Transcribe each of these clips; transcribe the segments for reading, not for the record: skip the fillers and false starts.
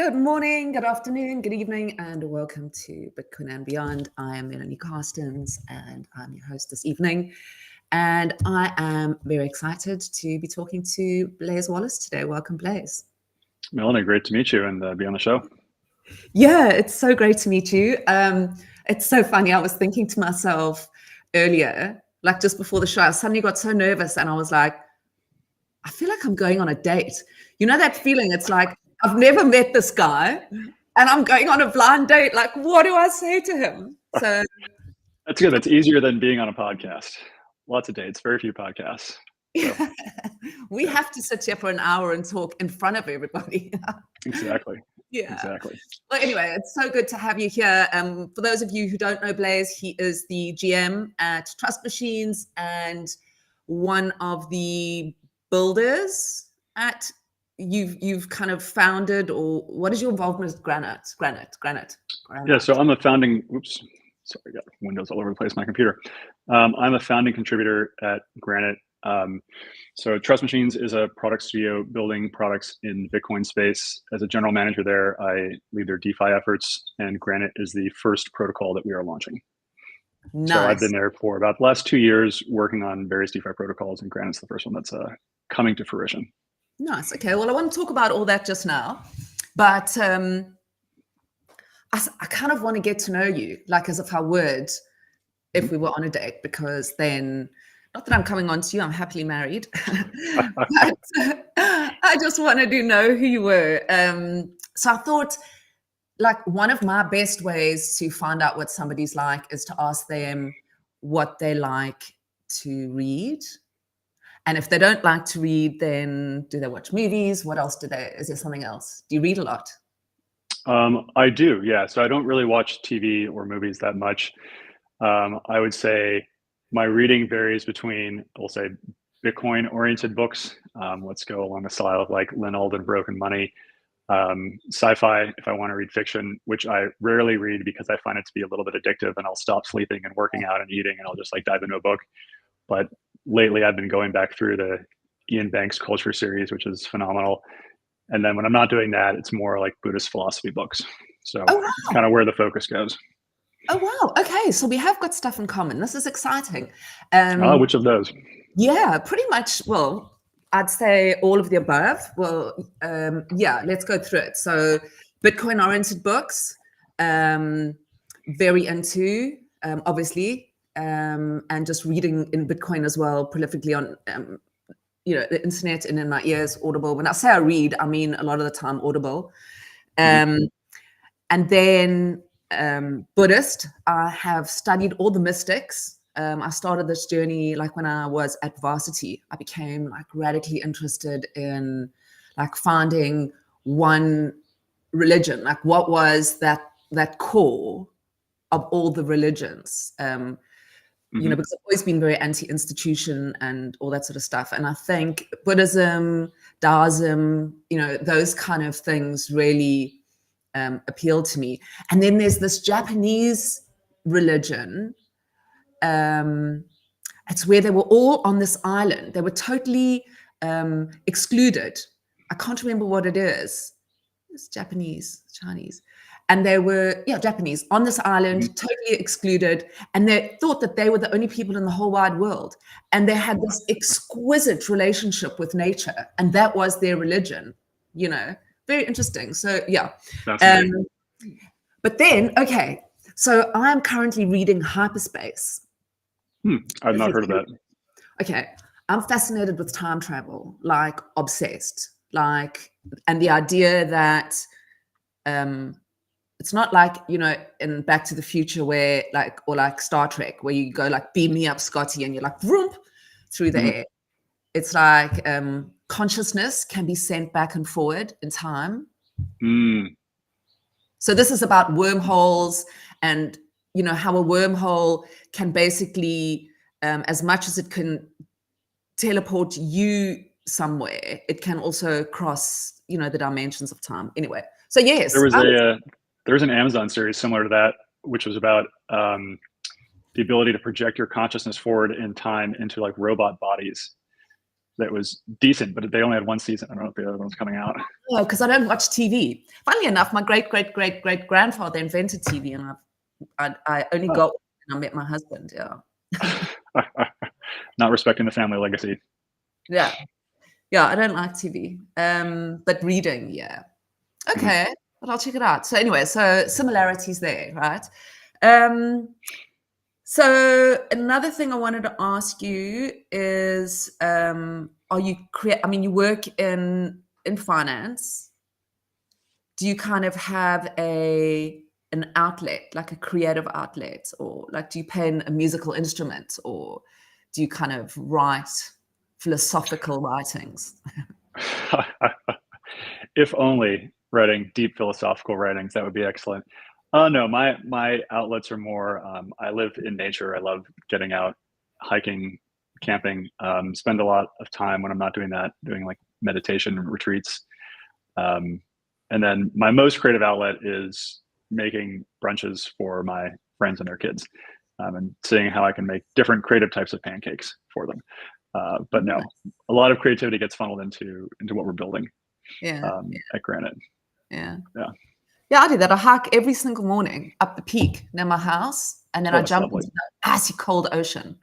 Good morning, good afternoon, good evening, and welcome to Bitcoin and Beyond. I am Melanie Carstens, and I'm your host this evening. And I am very excited to be talking to Blaize Wallace today. Welcome, Blaize. Melanie, great to meet you and be on the show. Yeah, it's so great to meet you. It's so funny. I was thinking to myself earlier, like just before the show, I suddenly got so nervous and I was like, I feel like I'm going on a date. You know that feeling? It's like, I've never met this guy and I'm going on a blind date. Like, what do I say to him? So that's good. That's easier than being on a podcast. Lots of dates, very few podcasts. So, we have to sit here for an hour and talk in front of everybody. Exactly. Yeah. Exactly. Well, anyway, it's so good to have you here. For those of you who don't know Blaize, he is the GM at Trust Machines and one of the builders at you've kind of founded, or what is your involvement with Granite? Yeah, so I'm a founding, sorry, I got windows all over the place on my computer. I'm a founding contributor at Granite. So Trust Machines is a product studio building products in Bitcoin space. As a general manager there, I lead their DeFi efforts, and Granite is the first protocol that we are launching. Nice. So I've been there for about the last 2 years working on various DeFi protocols, and Granite's the first one that's coming to fruition. Nice. Okay. Well, I want to talk about all that just now, but I kind of want to get to know you, like as if I would, if we were on a date, because then, not that I'm coming on to you, I'm happily married, but I just wanted to know who you were. So I thought, like, one of my best ways to find out what somebody's like is to ask them what they like to read. And if they don't like to read, then do they watch movies? What else is there something else? Do you read a lot? I do, yeah. So I don't really watch TV or movies that much. I would say my reading varies between, we'll say, Bitcoin-oriented books. Let's go along the style of like Lynn Alden, Broken Money. Sci-fi, if I want to read fiction, which I rarely read because I find it to be a little bit addictive, and I'll stop sleeping and working out and eating, and I'll just like dive into a book. But lately I've been going back through the Ian Banks Culture series, which is phenomenal. And then when I'm not doing that, it's more like Buddhist philosophy books. So It's kind of where the focus goes. Oh, wow. Okay. So we have got stuff in common. This is exciting. Which of those? Yeah, pretty much. Well, I'd say all of the above. Well, yeah, let's go through it. So Bitcoin-oriented books, very into, obviously, and just reading in Bitcoin as well, prolifically on, the internet and in my ears, Audible. When I say I read, I mean a lot of the time Audible. And then Buddhist, I have studied all the mystics. I started this journey like when I was at varsity. I became like radically interested in like finding one religion, like what was that core of all the religions. Because I've always been very anti-institution and all that sort of stuff. And I think Buddhism, Taoism, those kind of things really appeal to me. And then there's this Japanese religion. It's where they were all on this island. They were totally excluded. I can't remember what it is. It's Chinese. And they were, Japanese, on this island, totally excluded. And they thought that they were the only people in the whole wide world. And they had this exquisite relationship with nature. And that was their religion, Very interesting. So, yeah. But then, okay, so I'm currently reading Hyperspace. I've not heard of that. Okay. I'm fascinated with time travel, like obsessed. And the idea that it's not like, in Back to the Future where or like Star Trek, where you go like, beam me up, Scotty, and you're like, vroom, through the air. It's like consciousness can be sent back and forward in time. So this is about wormholes and, how a wormhole can basically, as much as it can teleport you somewhere, it can also cross, the dimensions of time. Anyway, so yes. There was an Amazon series similar to that, which was about the ability to project your consciousness forward in time into like robot bodies. that was decent, but they only had one season. I don't know if the other one's coming out. No, because I don't watch TV. Funnily enough, my great grandfather invented TV, and I only got when I met my husband. Yeah. Not respecting the family legacy. Yeah. I don't like TV, but reading, yeah. Okay, but I'll check it out. So anyway, so similarities there, right? So another thing I wanted to ask you is, are you you work in finance. Do you kind of have an outlet, like a creative outlet, or like do you play a musical instrument, or do you kind of write philosophical writings? If only writing deep philosophical writings, that would be excellent. No, my outlets are more, I live in nature. I love getting out, hiking, camping, spend a lot of time when I'm not doing that, doing like meditation retreats. And then my most creative outlet is making brunches for my friends and their kids, and seeing how I can make different creative types of pancakes for them. But no, a lot of creativity gets funneled into what we're building at Granite. Yeah, I do that. I hike every single morning up the peak near my house, and then I jump into the icy cold ocean.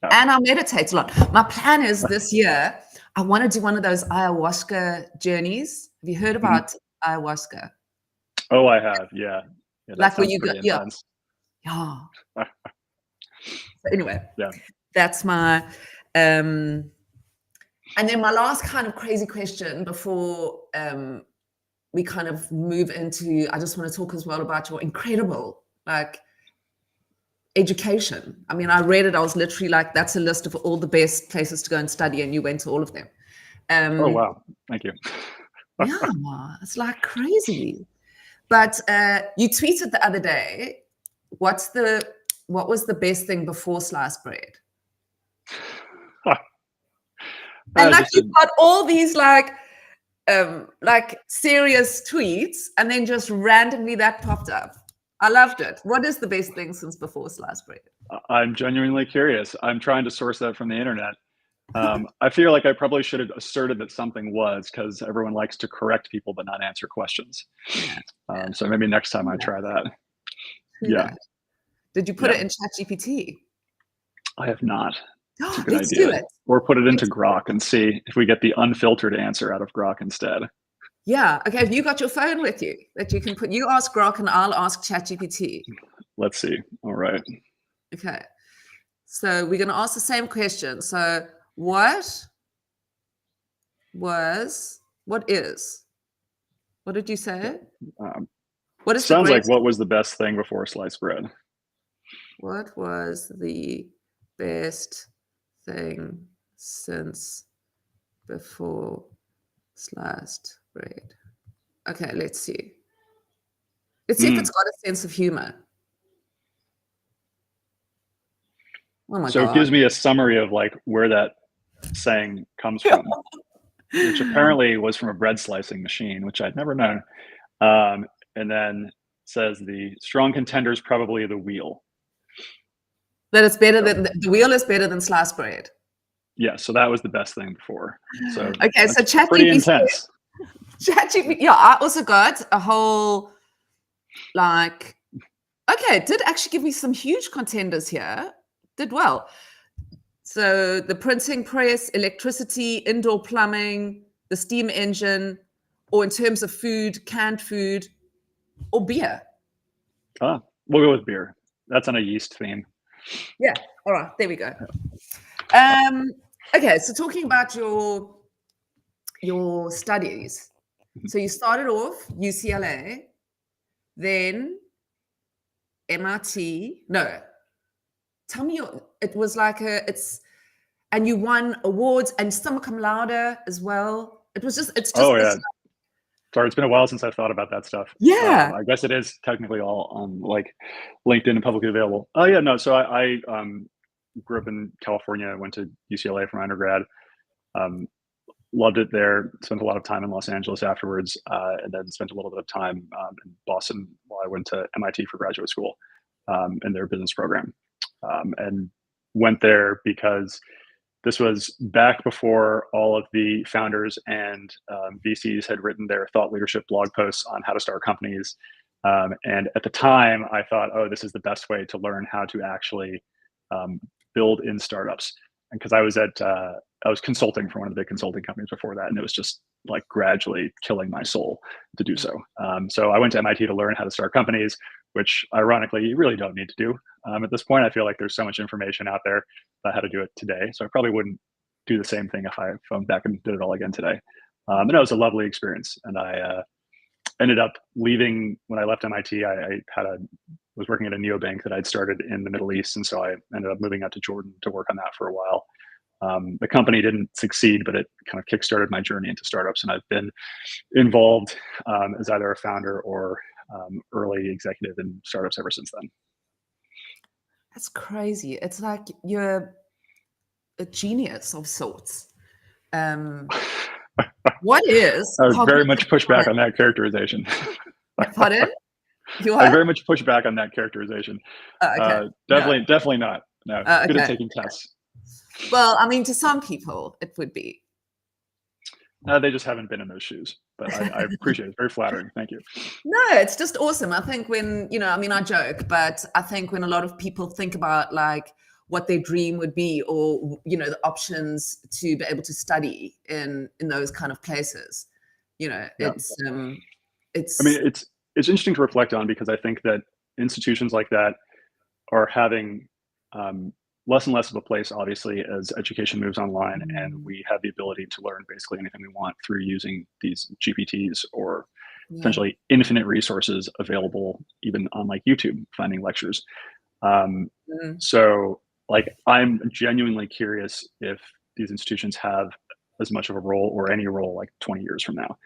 Yeah. And I meditate a lot. My plan is this year, I want to do one of those ayahuasca journeys. Have you heard about ayahuasca? Oh, I have. Yeah. Like where you go. Yeah. So anyway, that's my. And then my last kind of crazy question before we kind of move into, I just want to talk as well about your incredible education. I mean, I read it. I was literally like, that's a list of all the best places to go and study, and you went to all of them. Oh, wow. Thank you. Yeah, it's like crazy. But you tweeted the other day, what was the best thing before sliced bread? And like you've got all these like serious tweets, and then just randomly that popped up. I loved it. What is the best thing since before sliced bread? I'm genuinely curious. I'm trying to source that from the internet. I feel like I probably should have asserted that something was, because everyone likes to correct people but not answer questions. So maybe next time I try that. Did you put it in ChatGPT? I have not. It's a good Let's idea. do it. Or put it into Grok and see if we get the unfiltered answer out of Grok instead. Yeah. Okay. Have you got your phone with you that you can put? You ask Grok and I'll ask ChatGPT. Let's see. All right. Okay. So we're going to ask the same question. So what did you say? What is sounds like what was the best thing before sliced bread? What was the best thing since before sliced bread? Okay, let's see. Let's see if it's got a sense of humor. Oh my God. So it gives me a summary of like where that saying comes from, which apparently was from a bread slicing machine, which I'd never known. And then says the strong contender is probably the wheel. That it's better than the wheel is better than sliced bread. Yeah, so that was the best thing before. So okay, so ChatGPT, pretty intense. ChatGPT, yeah, I also got a whole it did actually give me some huge contenders here. Did well. So the printing press, electricity, indoor plumbing, the steam engine, or in terms of food, canned food, or beer. We'll go with beer. That's on a yeast theme. Yeah. All right. There we go. Okay. So talking about your studies. So you started off UCLA, then MIT. No. Tell me it was like and you won awards and summa cum laude as well. It's just. Oh yeah. Sorry, it's been a while since I've thought about that stuff. Yeah. I guess it is technically all on like LinkedIn and publicly available. Oh yeah, no. So I grew up in California, went to UCLA for my undergrad. Loved it there. Spent a lot of time in Los Angeles afterwards, and then spent a little bit of time in Boston while I went to MIT for graduate school in their business program. And went there because this was back before all of the founders and VCs had written their thought leadership blog posts on how to start companies. And at the time, I thought, oh, this is the best way to learn how to actually build in startups. And because I was consulting for one of the big consulting companies before that, and it was just like gradually killing my soul to do so. So I went to MIT to learn how to start companies, which ironically you really don't need to do. At this point, I feel like there's so much information out there about how to do it today. So I probably wouldn't do the same thing if I went back and did it all again today. And it was a lovely experience. And I ended up leaving when I left MIT. I was working at a neobank that I'd started in the Middle East. And so I ended up moving out to Jordan to work on that for a while. The company didn't succeed, but it kind of kickstarted my journey into startups. And I've been involved as either a founder or early executive in startups ever since then. That's crazy. It's like you're a genius of sorts. What is? I would very much push back on that characterization. Pardon? I very much push back on that characterization. Okay. Definitely not. No, good at taking tests. Well, I mean, to some people, it would be. They just haven't been in those shoes, but I appreciate it. It's very flattering. Thank you. No, it's just awesome. I think when, I mean, I joke, but I think when a lot of people think about like what their dream would be, or, the options to be able to study in those kind of places, it's. I mean, it's interesting to reflect on, because I think that institutions like that are having less and less of a place, obviously, as education moves online, and we have the ability to learn basically anything we want through using these GPTs or essentially infinite resources available even on like YouTube, finding lectures. So like, I'm genuinely curious if these institutions have as much of a role or any role like 20 years from now.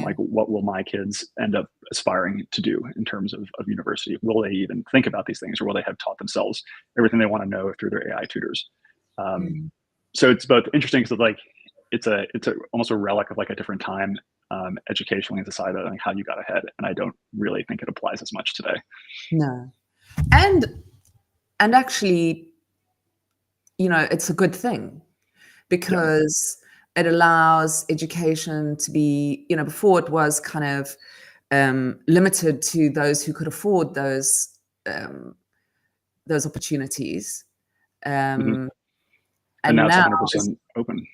Like, what will my kids end up aspiring to do in terms of university? Will they even think about these things, or will they have taught themselves everything they want to know through their AI tutors? So it's both interesting because like it's almost a relic of like a different time educationally in society, like how you got ahead, and I don't really think it applies as much today. No, and actually, it's a good thing, because it allows education to be, before it was kind of limited to those who could afford those opportunities. And now it's 100% open.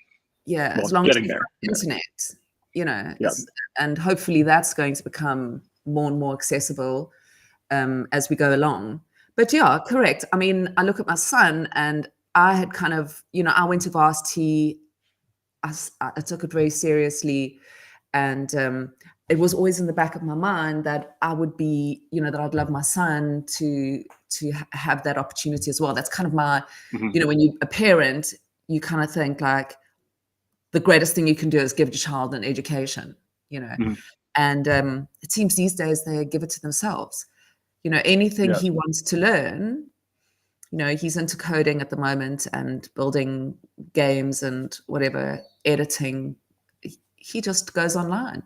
Yeah, well, as long as you have internet, and hopefully that's going to become more and more accessible as we go along. But yeah, correct. I mean, I look at my son, and I had kind of, I went to varsity. I took it very seriously, and it was always in the back of my mind that I would be, that I'd love my son to have that opportunity as well. That's kind of my, when you're a parent, you kind of think like the greatest thing you can do is give your child an education, and it seems these days they give it to themselves. Anything he wants to learn. He's into coding at the moment and building games and whatever, editing. He just goes online,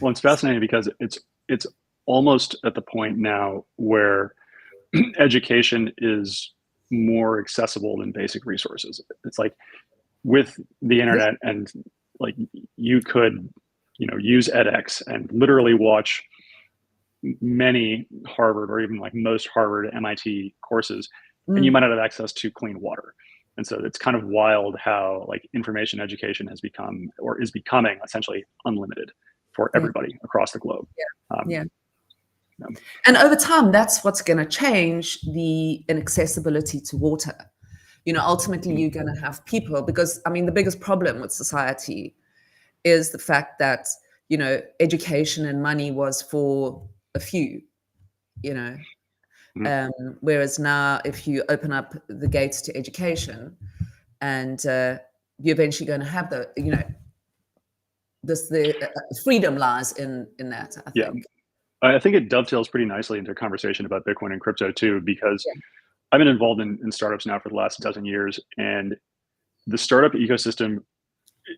Well, it's fascinating because it's almost at the point now where education is more accessible than basic resources. It's like with the internet, and like you could, use edX and literally watch many Harvard, or even like most Harvard, MIT courses, and you might not have access to clean water. And so it's kind of wild how like information education has become, or is becoming, essentially unlimited for everybody across the globe. And over time, that's what's going to change the inaccessibility to water. Ultimately, you're going to have people, because I mean, the biggest problem with society is the fact that, education and money was for a few, whereas now if you open up the gates to education, and you're eventually going to have the freedom lies in that, I think. I think it dovetails pretty nicely into a conversation about Bitcoin and crypto too, because I've been involved in startups now for the last dozen years, and the startup ecosystem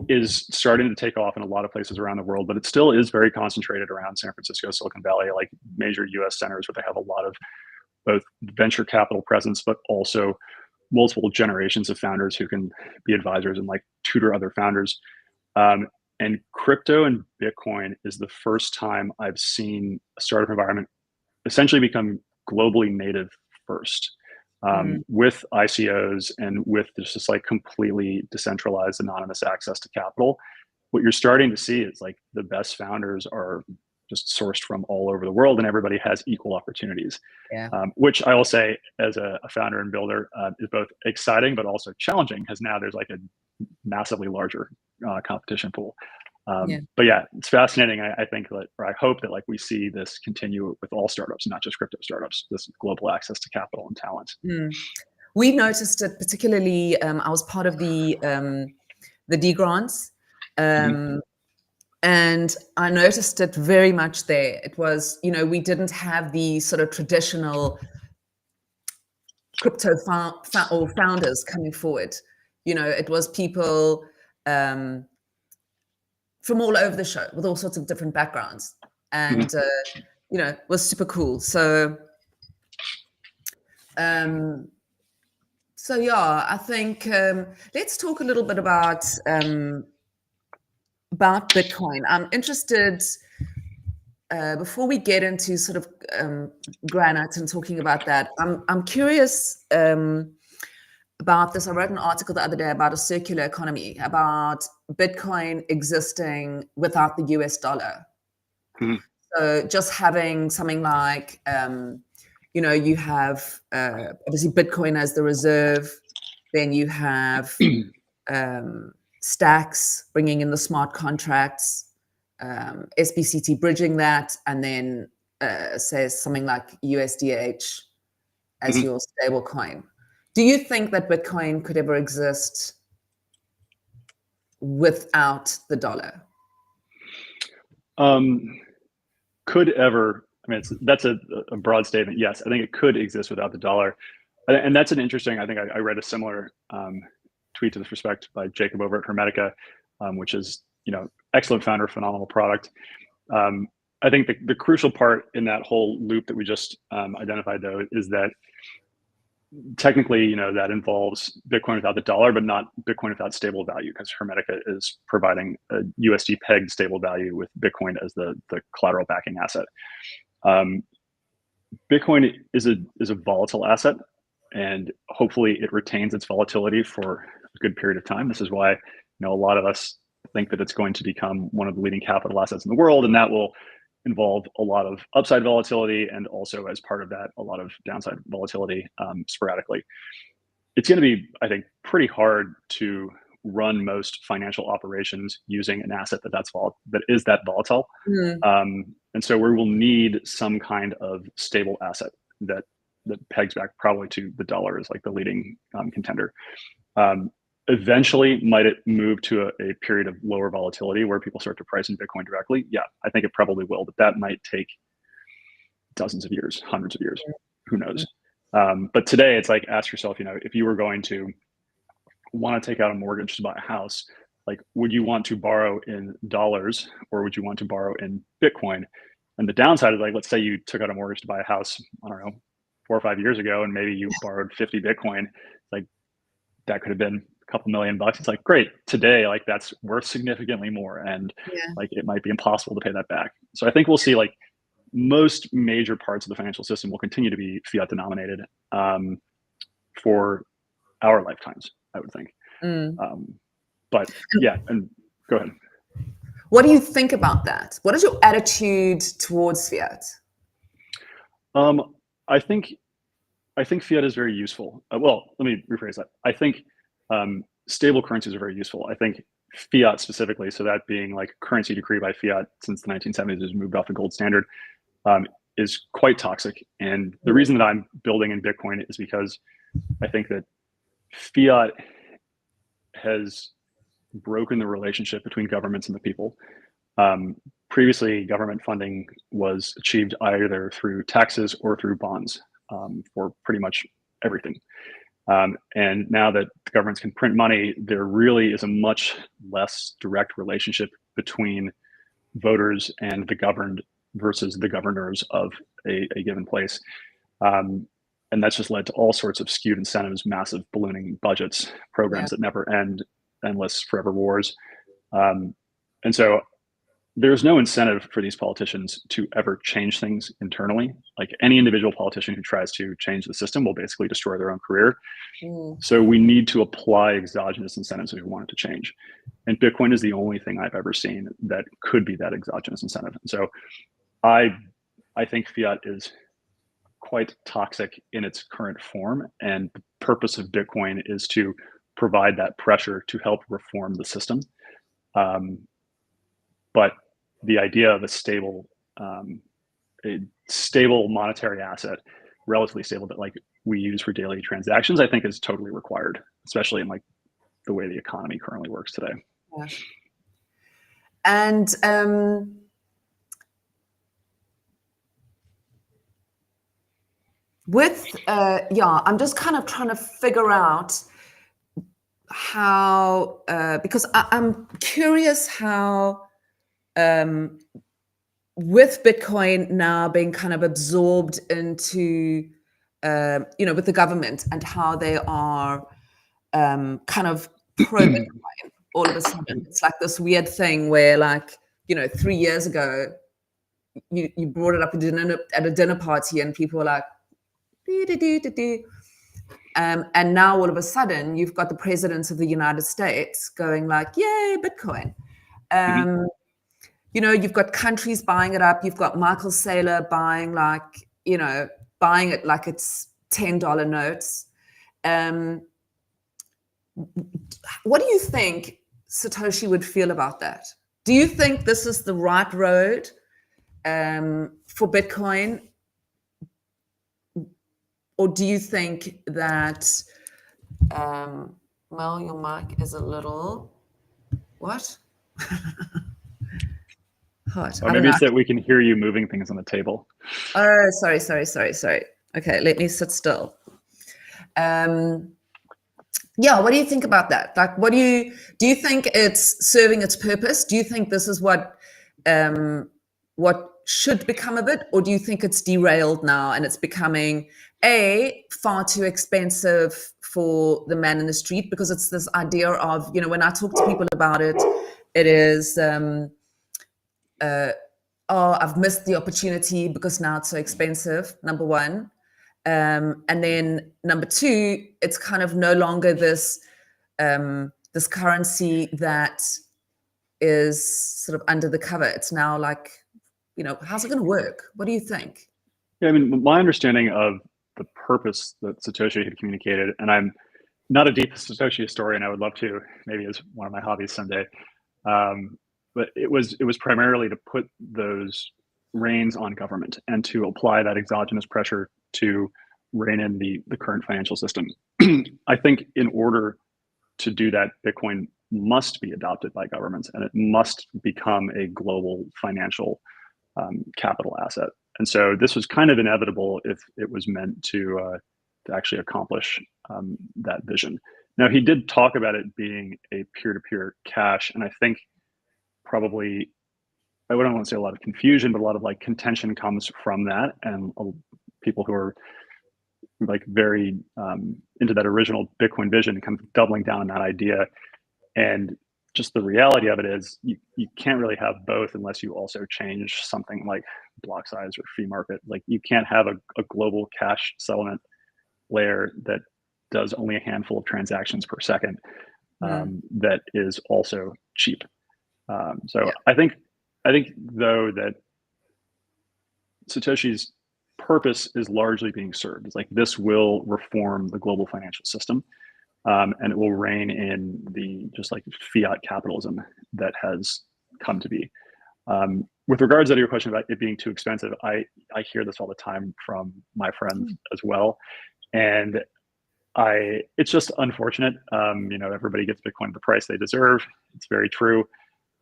is starting to take off in a lot of places around the world, but it still is very concentrated around San Francisco, Silicon Valley, like major US centers where they have a lot of both venture capital presence, but also multiple generations of founders who can be advisors and like tutor other founders. And crypto and Bitcoin is the first time I've seen a startup environment essentially become globally native first, with ICOs and with just like completely decentralized, anonymous access to capital. What you're starting to see is like the best founders are just sourced from all over the world, and everybody has equal opportunities. Yeah. Which I will say, as a founder and builder, is both exciting but also challenging, because now there's like a massively larger competition pool. But yeah, it's fascinating. I think that, or I hope that like we see this continue with all startups, not just crypto startups, this global access to capital and talent. We've noticed it particularly. I was part of the D grants. And I noticed it very much there. It was, we didn't have the sort of traditional crypto founders coming forward. It was people from all over the show with all sorts of different backgrounds. And, it was super cool. So yeah, I think let's talk a little bit about Bitcoin. I'm interested, before we get into sort of Granite and talking about that, I'm curious about this. I wrote an article the other day about a circular economy, about Bitcoin existing without the US dollar. So just having something like, you have obviously Bitcoin as the reserve, then you have Stacks bringing in the smart contracts, sBTC bridging that, and then says something like USDH as your stable coin. Do you think that Bitcoin could ever exist without the dollar? Could ever, I mean, that's a broad statement. Yes, I think it could exist without the dollar. And that's an interesting, I think I read a similar tweet to this respect by Jacob over at Hermetica, which is, excellent founder, phenomenal product. I think the crucial part in that whole loop that we just identified, though, is that technically, that involves Bitcoin without the dollar, but not Bitcoin without stable value, because Hermetica is providing a USD pegged stable value with Bitcoin as the collateral backing asset. Bitcoin is a volatile asset, and hopefully it retains its volatility for a good period of time. This is why, a lot of us think that it's going to become one of the leading capital assets in the world, and that will involve a lot of upside volatility, and also as part of that, a lot of downside volatility sporadically. It's going to be, I think, pretty hard to run most financial operations using an asset that is that volatile. And so we will need some kind of stable asset that pegs back probably to the dollar as like the leading contender. Eventually, might it move to a period of lower volatility where people start to price in Bitcoin directly? Yeah, I think it probably will, but that might take dozens of years, hundreds of years, who knows? But today, it's like, ask yourself, if you were going to want to take out a mortgage to buy a house, like, would you want to borrow in dollars or would you want to borrow in Bitcoin? And the downside is, like, let's say you took out a mortgage to buy a house, I don't know, 4 or 5 years ago, and maybe you borrowed 50 Bitcoin, like that could have been a couple $1,000,000. It's like, great, today, like that's worth significantly more. And like, it might be impossible to pay that back. So I think we'll see, like, most major parts of the financial system will continue to be fiat denominated for our lifetimes, I would think. But yeah, and go ahead. What do you think about that? What is your attitude towards fiat? I think fiat is very useful. Well, let me rephrase that. I think stable currencies are very useful. I think fiat specifically, so that being like currency decree by fiat since the 1970s has moved off the gold standard, is quite toxic. And the reason that I'm building in Bitcoin is because I think that fiat has broken the relationship between governments and the people. Previously, government funding was achieved either through taxes or through bonds for pretty much everything. And now that the governments can print money, there really is a much less direct relationship between voters and the governed versus the governors of a given place. and that's just led to all sorts of skewed incentives, massive ballooning budgets, programs that never end, endless forever wars. And so there's no incentive for these politicians to ever change things internally. Like any individual politician who tries to change the system will basically destroy their own career. So we need to apply exogenous incentives if we want it to change. And Bitcoin is the only thing I've ever seen that could be that exogenous incentive. And so I think fiat is quite toxic in its current form. And the purpose of Bitcoin is to provide that pressure to help reform the system. But the idea of a stable monetary asset, relatively stable, that like we use for daily transactions, I think is totally required, especially in like the way the economy currently works today. Yeah. And I'm just kind of trying to figure out how, because I'm curious how, with Bitcoin now being kind of absorbed into, with the government and how they are kind of pro Bitcoin all of a sudden. It's like this weird thing where, like, 3 years ago, you brought it up at a dinner party and people were like, and now all of a sudden you've got the presidents of the United States going like, yay, Bitcoin. You've got countries buying it up. You've got Michael Saylor buying buying it like it's $10 notes. What do you think Satoshi would feel about that? Do you think this is the right road for Bitcoin? Or do you think that, Mel, your mic is a little, what? Hot. Or maybe it's that we can hear you moving things on the table. Oh, sorry. Okay, let me sit still. What do you think about that? Like, do you think it's serving its purpose? Do you think this is what should become of it? Or do you think it's derailed now and it's becoming far too expensive for the man in the street? Because it's this idea of, when I talk to people about it, it is, I've missed the opportunity because now it's so expensive, number one. And then number two, it's kind of no longer this this currency that is sort of under the cover. It's now like, how's it going to work? What do you think? Yeah, I mean, my understanding of the purpose that Satoshi had communicated, and I'm not a deep Satoshi historian. I would love to, maybe as one of my hobbies someday. But it was primarily to put those reins on government and to apply that exogenous pressure to rein in the current financial system. I think in order to do that, Bitcoin must be adopted by governments and it must become a global financial capital asset. And so this was kind of inevitable if it was meant to actually accomplish that vision. Now, he did talk about it being a peer-to-peer cash, and I think probably, I wouldn't want to say a lot of confusion, but a lot of like contention comes from that, and people who are like very into that original Bitcoin vision kind of doubling down on that idea. And just the reality of it is you can't really have both unless you also change something like block size or fee market. Like you can't have a global cash settlement layer that does only a handful of transactions per second that is also cheap. I think though that Satoshi's purpose is largely being served. It's like this will reform the global financial system, and it will rein in the just like fiat capitalism that has come to be. With regards to your question about it being too expensive, I hear this all the time from my friends as well, and it's just unfortunate. Everybody gets Bitcoin at the price they deserve. It's very true.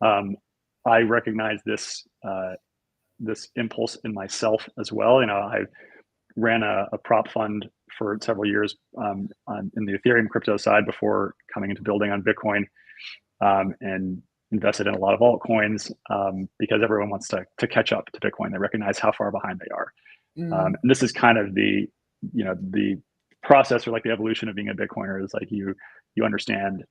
I recognize this impulse in myself as well. I ran a prop fund for several years in the Ethereum crypto side before coming into building on Bitcoin, and invested in a lot of altcoins because everyone wants to catch up to Bitcoin. They recognize how far behind they are. And this is kind of the the process or like the evolution of being a Bitcoiner is like you understand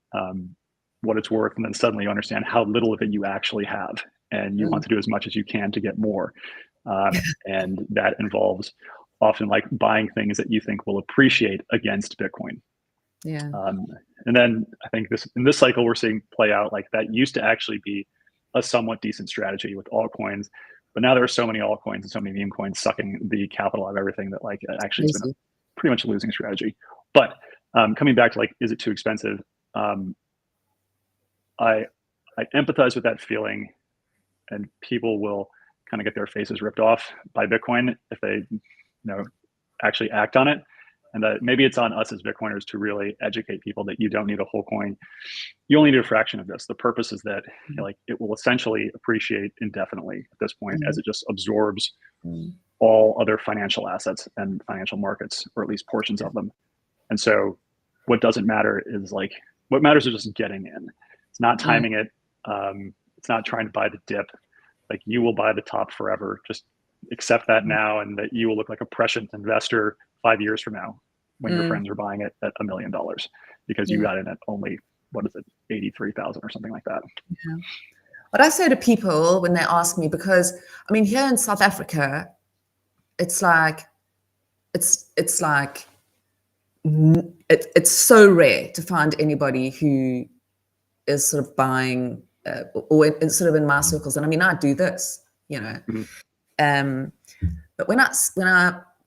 what it's worth, and then suddenly you understand how little of it you actually have, and you want to do as much as you can to get more. And that involves often like buying things that you think will appreciate against Bitcoin. Yeah. And then I think in this cycle we're seeing play out like that used to actually be a somewhat decent strategy with altcoins, but now there are so many altcoins and so many meme coins sucking the capital out of everything that like actually it's been pretty much a losing strategy. But coming back to like, is it too expensive? I empathize with that feeling, and people will kind of get their faces ripped off by Bitcoin if they actually act on it. And that maybe it's on us as Bitcoiners to really educate people that you don't need a whole coin. You only need a fraction of this. The purpose is that like it will essentially appreciate indefinitely at this point as it just absorbs all other financial assets and financial markets, or at least portions of them. And so what doesn't matter is like, what matters is just getting in. It's not timing it. It's not trying to buy the dip. Like you will buy the top forever. Just accept that now, and that you will look like a prescient investor 5 years from now when your friends are buying it at $1 million because you got in at only, what is it, 83,000 or something like that. Yeah. What I say to people when they ask me, because I mean, here in South Africa, it's like, it's so rare to find anybody who is sort of buying or sort of in my circles. And I mean, I do this, but when I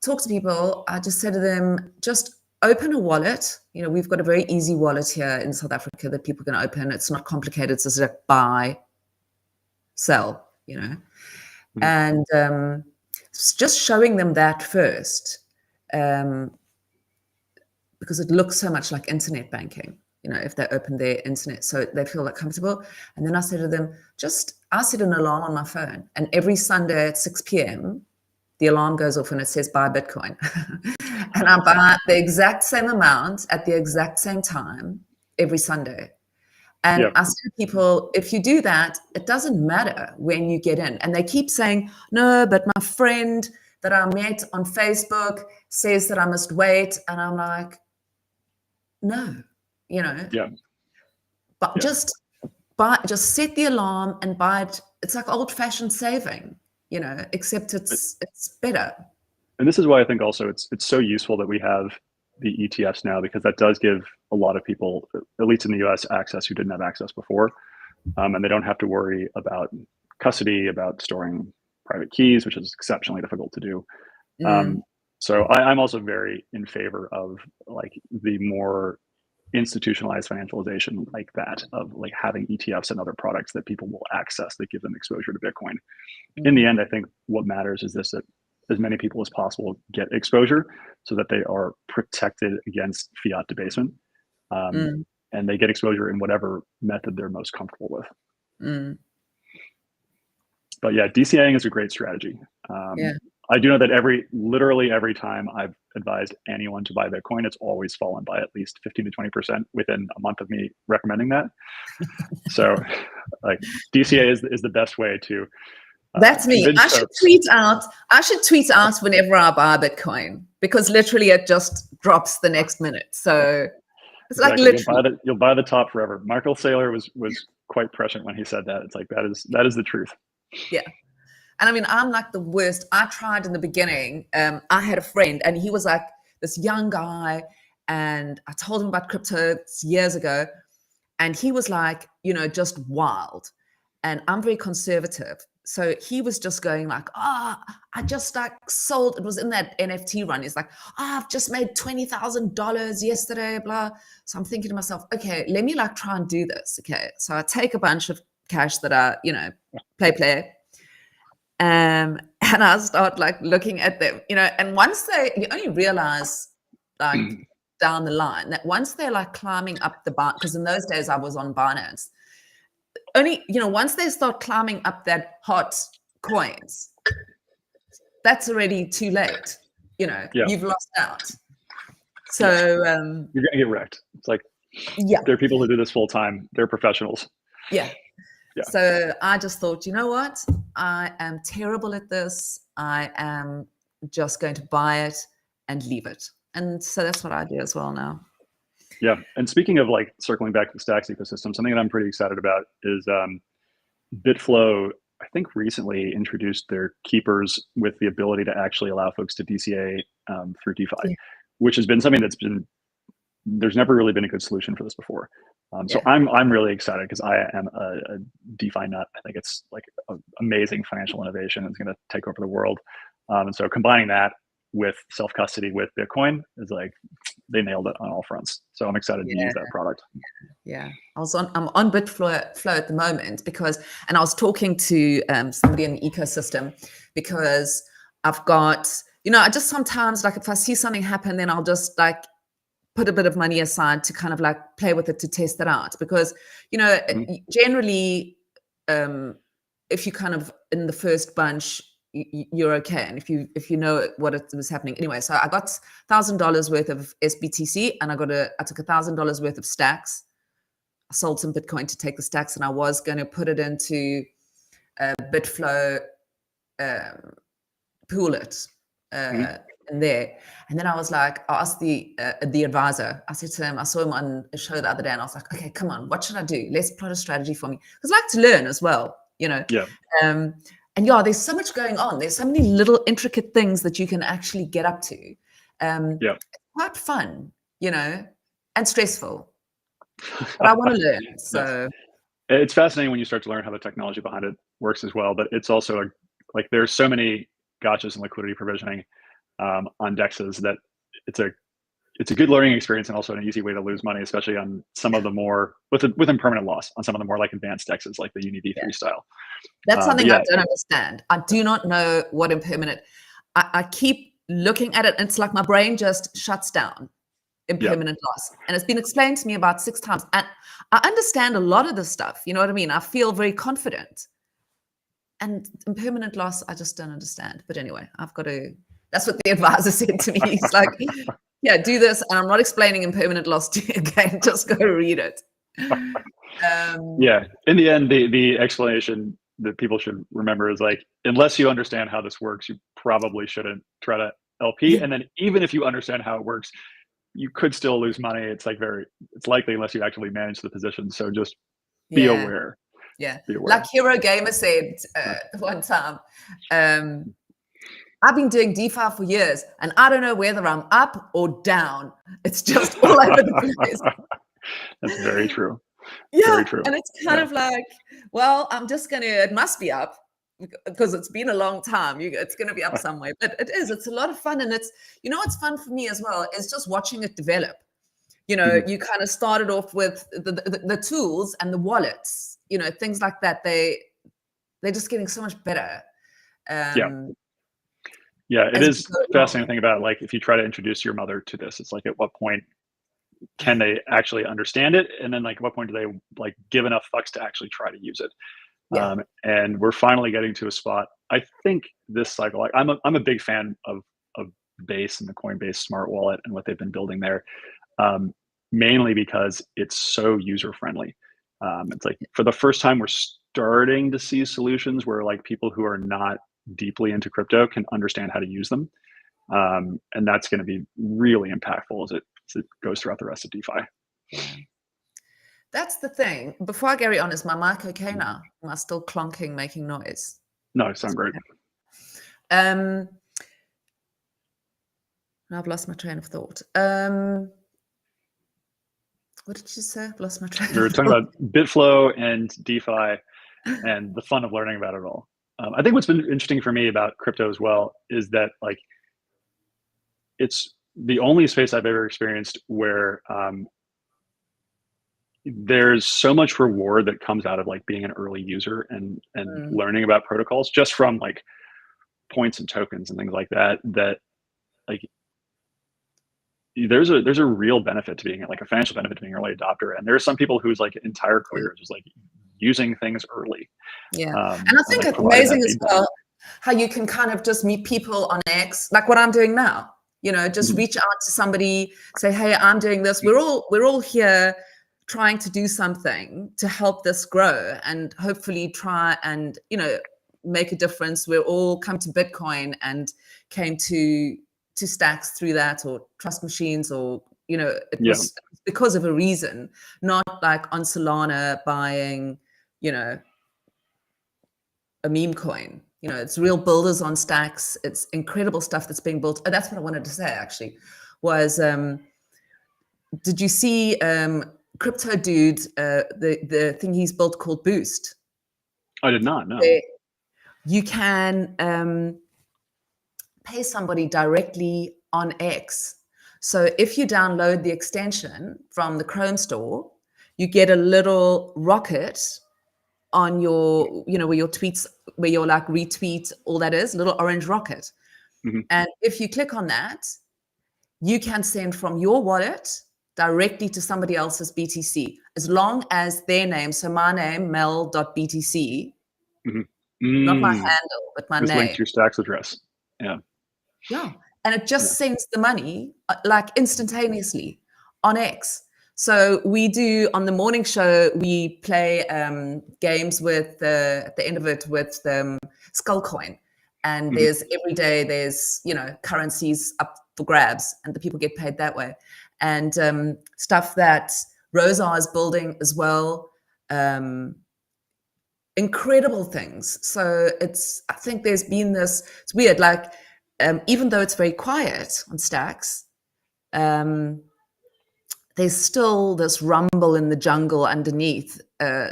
talk to people, I just say to them, just open a wallet. We've got a very easy wallet here in South Africa that people can open. It's not complicated. It's just like buy, sell, and just showing them that first, because it looks so much like internet banking, if they open their internet, so they feel like comfortable. And then I say to them, I set an alarm on my phone, and every Sunday at 6 p.m., the alarm goes off and it says buy Bitcoin. And I buy the exact same amount at the exact same time every Sunday. And I say to people, if you do that, it doesn't matter when you get in. And they keep saying, no, but my friend that I met on Facebook says that I must wait. And I'm like, no, but just set the alarm and buy it. It's like old-fashioned saving. Except it's better. And this is why I think also it's so useful that we have the ETFs now, because that does give a lot of people, at least in the US, access who didn't have access before. And they don't have to worry about custody, about storing private keys, which is exceptionally difficult to do. So I'm also very in favor of like the more institutionalized financialization like that, of like having ETFs and other products that people will access that give them exposure to Bitcoin. In the end, I think what matters is this, that as many people as possible get exposure so that they are protected against fiat debasement, and they get exposure in whatever method they're most comfortable with. But yeah, DCAing is a great strategy. I do know that literally every time I've advised anyone to buy Bitcoin, it's always fallen by at least 15 to 20% within a month of me recommending that. So like DCA is the best way to that's me. I should tweet out whenever I buy Bitcoin, because literally it just drops the next minute. So it's like literally you'll buy the top forever. Michael Saylor was quite prescient when he said that. It's like that is the truth. Yeah. And I mean, I'm like the worst. I tried in the beginning. I had a friend, and he was like this young guy, and I told him about crypto years ago, and he was like, just wild. And I'm very conservative. So he was just going like, I just like sold. It was in that NFT run. He's like, I've just made $20,000 yesterday, blah. So I'm thinking to myself, okay, let me like try and do this. Okay. So I take a bunch of cash that are, play. And I start like looking at them, and once you only realize like down the line that once they're like climbing up the bar, because in those days I was on Binance, only, once they start climbing up that hot coins, that's already too late. You've lost out. So you're gonna get wrecked. It's like, there are people who do this full time. They're professionals. Yeah. So I just thought, you know what? I am terrible at this. I am just going to buy it and leave it. And so that's what I do as well now. Yeah. And speaking of like circling back to the Stacks ecosystem, something that I'm pretty excited about is Bitflow, I think recently introduced their keepers with the ability to actually allow folks to DCA through DeFi, which has been something there's never really been a good solution for this before. So I'm really excited because I am a DeFi nut. I think it's like an amazing financial innovation. It's going to take over the world. And so combining that with self-custody with Bitcoin is like, they nailed it on all fronts. So I'm excited to use that product. Yeah. I'm on Bitflow at the moment and I was talking to somebody in the ecosystem because I've got, I just sometimes, like if I see something happen, then I'll just like put a bit of money aside to kind of like play with it to test it out. Because, generally, if you kind of in the first bunch, you're okay. And if you know what it was happening anyway. So I got $1,000 worth of sBTC and I took $1,000 worth of stacks. I sold some Bitcoin to take the stacks and I was going to put it into Bitflow, pool it in there. And then I was like, I asked the advisor, I said to him, I saw him on a show the other day and I was like, okay, come on, what should I do? Let's plot a strategy for me. Because I like to learn as well, Yeah. And there's so much going on. There's so many little intricate things that you can actually get up to. It's quite fun, and stressful. But I want to learn. So it's fascinating when you start to learn how the technology behind it works as well. But it's also like there's so many gotchas and liquidity provisioning on dexes that it's a good learning experience and also an easy way to lose money, especially on some of the more with impermanent loss on some of the more like advanced dexes like the UniD3 style. That's something I don't understand. I do not know what impermanent. I keep looking at it and it's like my brain just shuts down. Impermanent loss. And it's been explained to me about 6 times. And I understand a lot of this stuff. You know what I mean? I feel very confident. And impermanent loss, I just don't understand. But anyway, that's what the advisor said to me. He's like, yeah, do this. And I'm not explaining impermanent loss to you again. Just go read it. In the end, the explanation that people should remember is like, unless you understand how this works, you probably shouldn't try to LP. And then even if you understand how it works, you could still lose money. It's likely unless you actually manage the position. So just be aware. Yeah. Like Hero Gamer said one time, I've been doing DeFi for years and I don't know whether I'm up or down. It's just all over the place. That's very true. Yeah. Very true. And it's kind of like, well, it must be up because it's been a long time. It's going to be up somewhere, but it's a lot of fun. And what's fun for me as well is just watching it develop. You kind of started off with the tools and the wallets, things like that. They're just getting so much better. It is fascinating thing about like if you try to introduce your mother to this, it's like at what point can they actually understand it, and then like at what point do they like give enough fucks to actually try to use it? And we're finally getting to a spot. I think this cycle, like I'm a big fan of Base and the Coinbase smart wallet and what they've been building there, mainly because it's so user friendly. It's like for the first time we're starting to see solutions where like people who are not deeply into crypto can understand how to use them, and that's going to be really impactful as it goes throughout the rest of DeFi. That's the thing. Before I carry on, is my mic okay now? Am I still clonking, making noise? No, it sounds great. Now I've lost my train of thought. What did you say? I've lost my train of thought. We were talking about Bitflow and DeFi and the fun of learning about it all. I think what's been interesting for me about crypto as well is that like it's the only space I've ever experienced where there's so much reward that comes out of like being an early user and learning about protocols just from like points and tokens and things like that like there's a real benefit to being like a financial benefit to being an early adopter. And there are some people whose like entire career is just like using things early. And I think it's amazing as well how you can kind of just meet people on X, like what I'm doing now, just reach out to somebody, say, hey, I'm doing this. We're all here trying to do something to help this grow and hopefully try and, make a difference. We're all come to Bitcoin and came to to Stacks through that, or Trust Machines, or it was because of a reason, not like on Solana buying, a meme coin. It's real builders on Stacks. It's incredible stuff that's being built. Oh, that's what I wanted to say actually, was did you see Crypto Dude, the thing he's built called Boost? I did not know. You can pay somebody directly on X. So if you download the extension from the Chrome store, you get a little rocket on your, where your tweets, where your like retweet, all that is, little orange rocket. Mm-hmm. And if you click on that, you can send from your wallet directly to somebody else's BTC, as long as their name, so my name, mel.btc, not my handle, but my name. Linked to your Stacks address. Yeah. Yeah. And it just sends the money like instantaneously on X. So we do, on the morning show, we play games with, at the end of it, with Skullcoin. And there's every day, there's, currencies up for grabs, and the people get paid that way. And stuff that Rosa is building as well. Incredible things. So I think there's been this, it's weird, like, even though it's very quiet on Stacks, there's still this rumble in the jungle underneath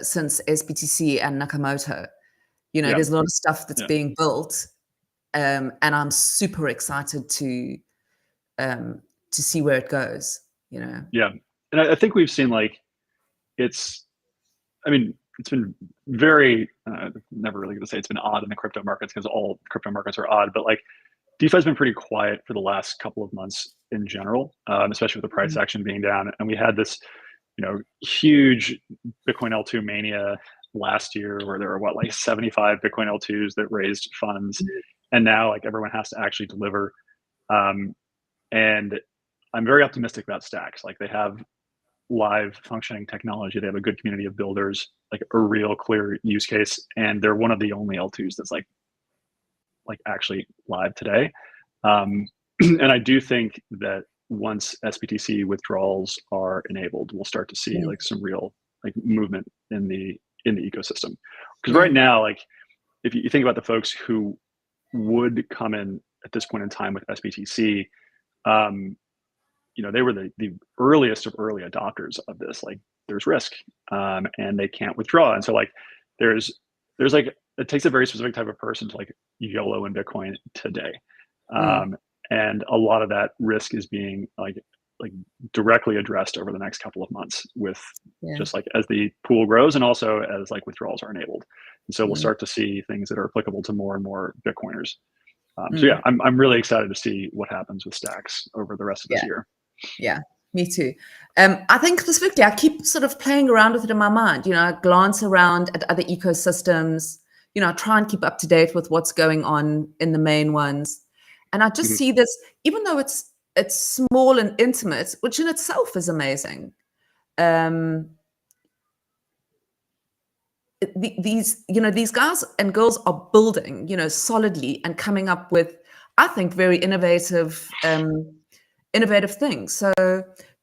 since sBTC and Nakamoto. There's a lot of stuff that's being built, and I'm super excited to see where it goes. Yeah, and I think we've seen it's been very, never really going to say it's been odd in the crypto markets, because all crypto markets are odd, but DeFi has been pretty quiet for the last couple of months in general, especially with the price action being down. And we had this, huge Bitcoin L2 mania last year, where there were 75 Bitcoin L2s that raised funds, and now everyone has to actually deliver. And I'm very optimistic about Stacks. They have live functioning technology. They have a good community of builders, a real clear use case, and they're one of the only L2s that's actually live today. And I do think that once sBTC withdrawals are enabled, we'll start to see some real movement in the ecosystem. Because right now, if you think about the folks who would come in at this point in time with sBTC, they were the earliest of early adopters of this. There's risk, and they can't withdraw. And so there's it takes a very specific type of person to YOLO in Bitcoin today. And a lot of that risk is being directly addressed over the next couple of months with just as the pool grows, and also as withdrawals are enabled. And so we'll start to see things that are applicable to more and more Bitcoiners. So yeah, I'm really excited to see what happens with Stacks over the rest of this year. Yeah, me too. I think specifically, I keep sort of playing around with it in my mind. I glance around at other ecosystems. I try and keep up to date with what's going on in the main ones. And I just see this, even though it's small and intimate, which in itself is amazing. These guys and girls are building, solidly, and coming up with, I think, very innovative things. So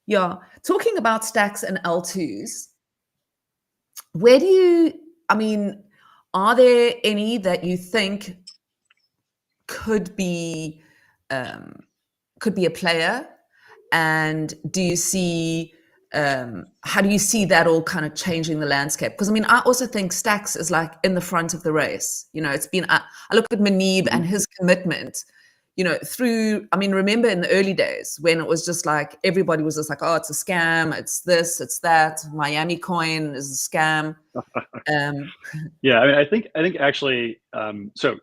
yeah, talking about Stacks and L2s, are there any that you think could be a player? And do you see, how do you see that all kind of changing the landscape? Because I also think Stacks is in the front of the race. It's been, I look at Manib and his commitment, through, remember in the early days when it was just everybody was just oh, it's a scam, it's this, it's that, Miami coin is a scam. Yeah, I think actually, so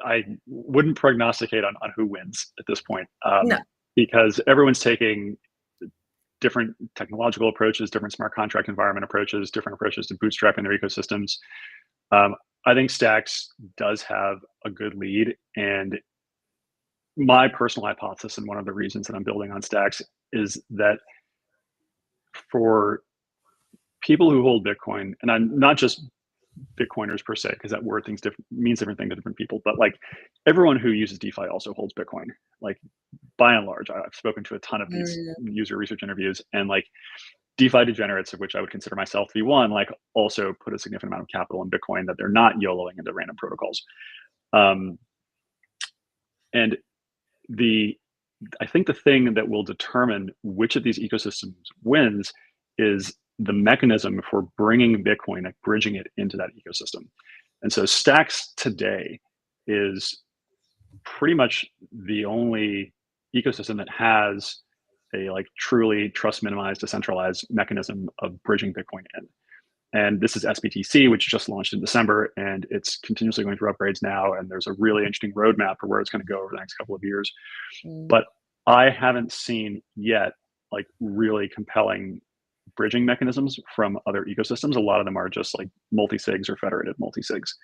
I wouldn't prognosticate on who wins at this point, No. Because everyone's taking different technological approaches, different smart contract environment approaches, different approaches to bootstrapping their ecosystems. I think Stacks does have a good lead, and my personal hypothesis, and one of the reasons that I'm building on Stacks, is that for people who hold Bitcoin, and I'm not just Bitcoiners per se, because that word means different things to different people, but everyone who uses DeFi also holds Bitcoin. by and large, I've spoken to a ton of these user research interviews, and like DeFi degenerates, of which I would consider myself to be one, like also put a significant amount of capital in Bitcoin that they're not YOLOing into random protocols. And I think the thing that will determine which of these ecosystems wins is the mechanism for bringing Bitcoin, like bridging it into that ecosystem. And so Stacks today is pretty much the only ecosystem that has a like truly trust minimized, decentralized mechanism of bridging Bitcoin in. And this is sBTC, which just launched in December, and it's continuously going through upgrades now. And there's a really interesting roadmap for where it's going to go over the next couple of years. But I haven't seen yet like really compelling bridging mechanisms from other ecosystems. A lot of them are just like multi-sigs or federated multi-sigs.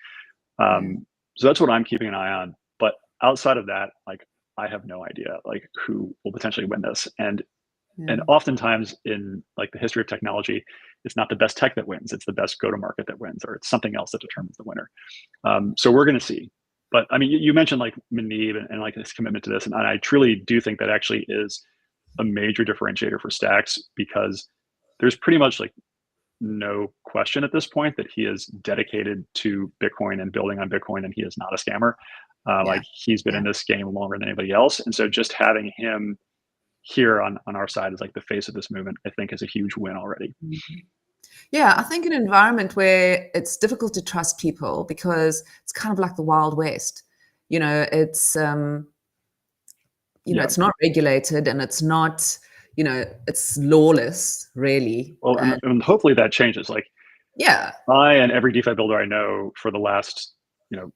So that's what I'm keeping an eye on. But outside of that, like I have no idea like who will potentially win this. And oftentimes in like the history of technology, it's not the best tech that wins, it's the best go-to-market that wins, or it's something else that determines the winner. So we're going to see. But I mean, you mentioned like Manib and like this commitment to this, and I truly do think that actually is a major differentiator for Stacks, because there's pretty much like no question at this point that he is dedicated to Bitcoin and building on Bitcoin, and he is not a scammer. Like he's been in this game longer than anybody else. And so just having him here on our side as like the face of this movement, I think is a huge win already. Yeah, I think in an environment where it's difficult to trust people because it's kind of like the Wild West, you know, it's, you know, it's not regulated and it's not, you know, it's lawless, really. Well, and hopefully that changes. Like, I and every DeFi builder I know for the last, you know,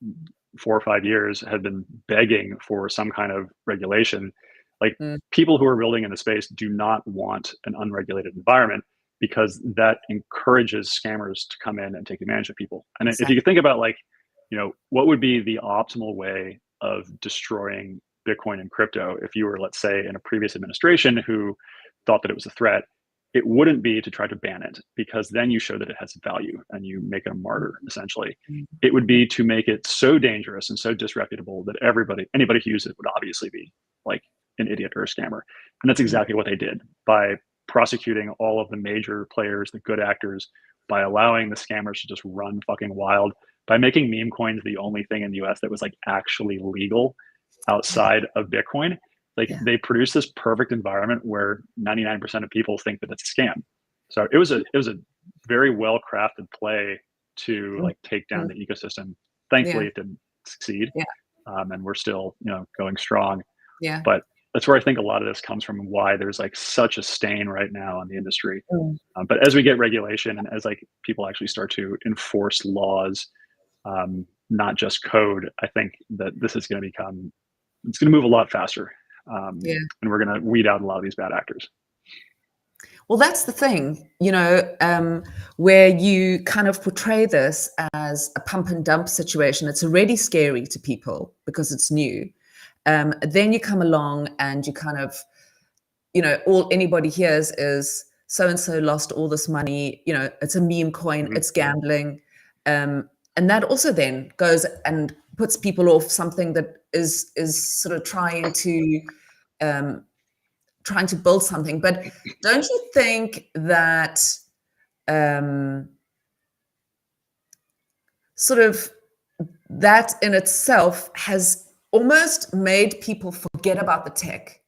4 or 5 years have been begging for some kind of regulation. Like people who are building in the space do not want an unregulated environment, because that encourages scammers to come in and take advantage of people. And if you think about like, you know, what would be the optimal way of destroying Bitcoin and crypto if you were, let's say, in a previous administration who thought that it was a threat, it wouldn't be to try to ban it, because then you show that it has value and you make it a martyr, essentially. It would be to make it so dangerous and so disreputable that anybody who used it would obviously be like an idiot or a scammer. And that's exactly what they did by prosecuting all of the major players, the good actors, by allowing the scammers to just run fucking wild, by making meme coins the only thing in the US that was like actually legal outside of Bitcoin. Like they produced this perfect environment where 99% of people think that it's a scam. So it was a very well crafted play to like take down the ecosystem. Thankfully, it didn't succeed, and we're still, you know, going strong. But that's where I think a lot of this comes from, and why there's like such a stain right now on the industry. But as we get regulation and as like people actually start to enforce laws, not just code, I think that this is going to become, it's going to move a lot faster. And we're going to weed out a lot of these bad actors. Well, that's the thing, you know, where you kind of portray this as a pump and dump situation. It's already scary to people because it's new. Then you come along and you kind of, you know, all anybody hears is so-and-so lost all this money, you know, it's a meme coin, it's gambling. And that also then goes and puts people off something that is sort of trying to build something. But don't you think that sort of that in itself has almost made people forget about the tech?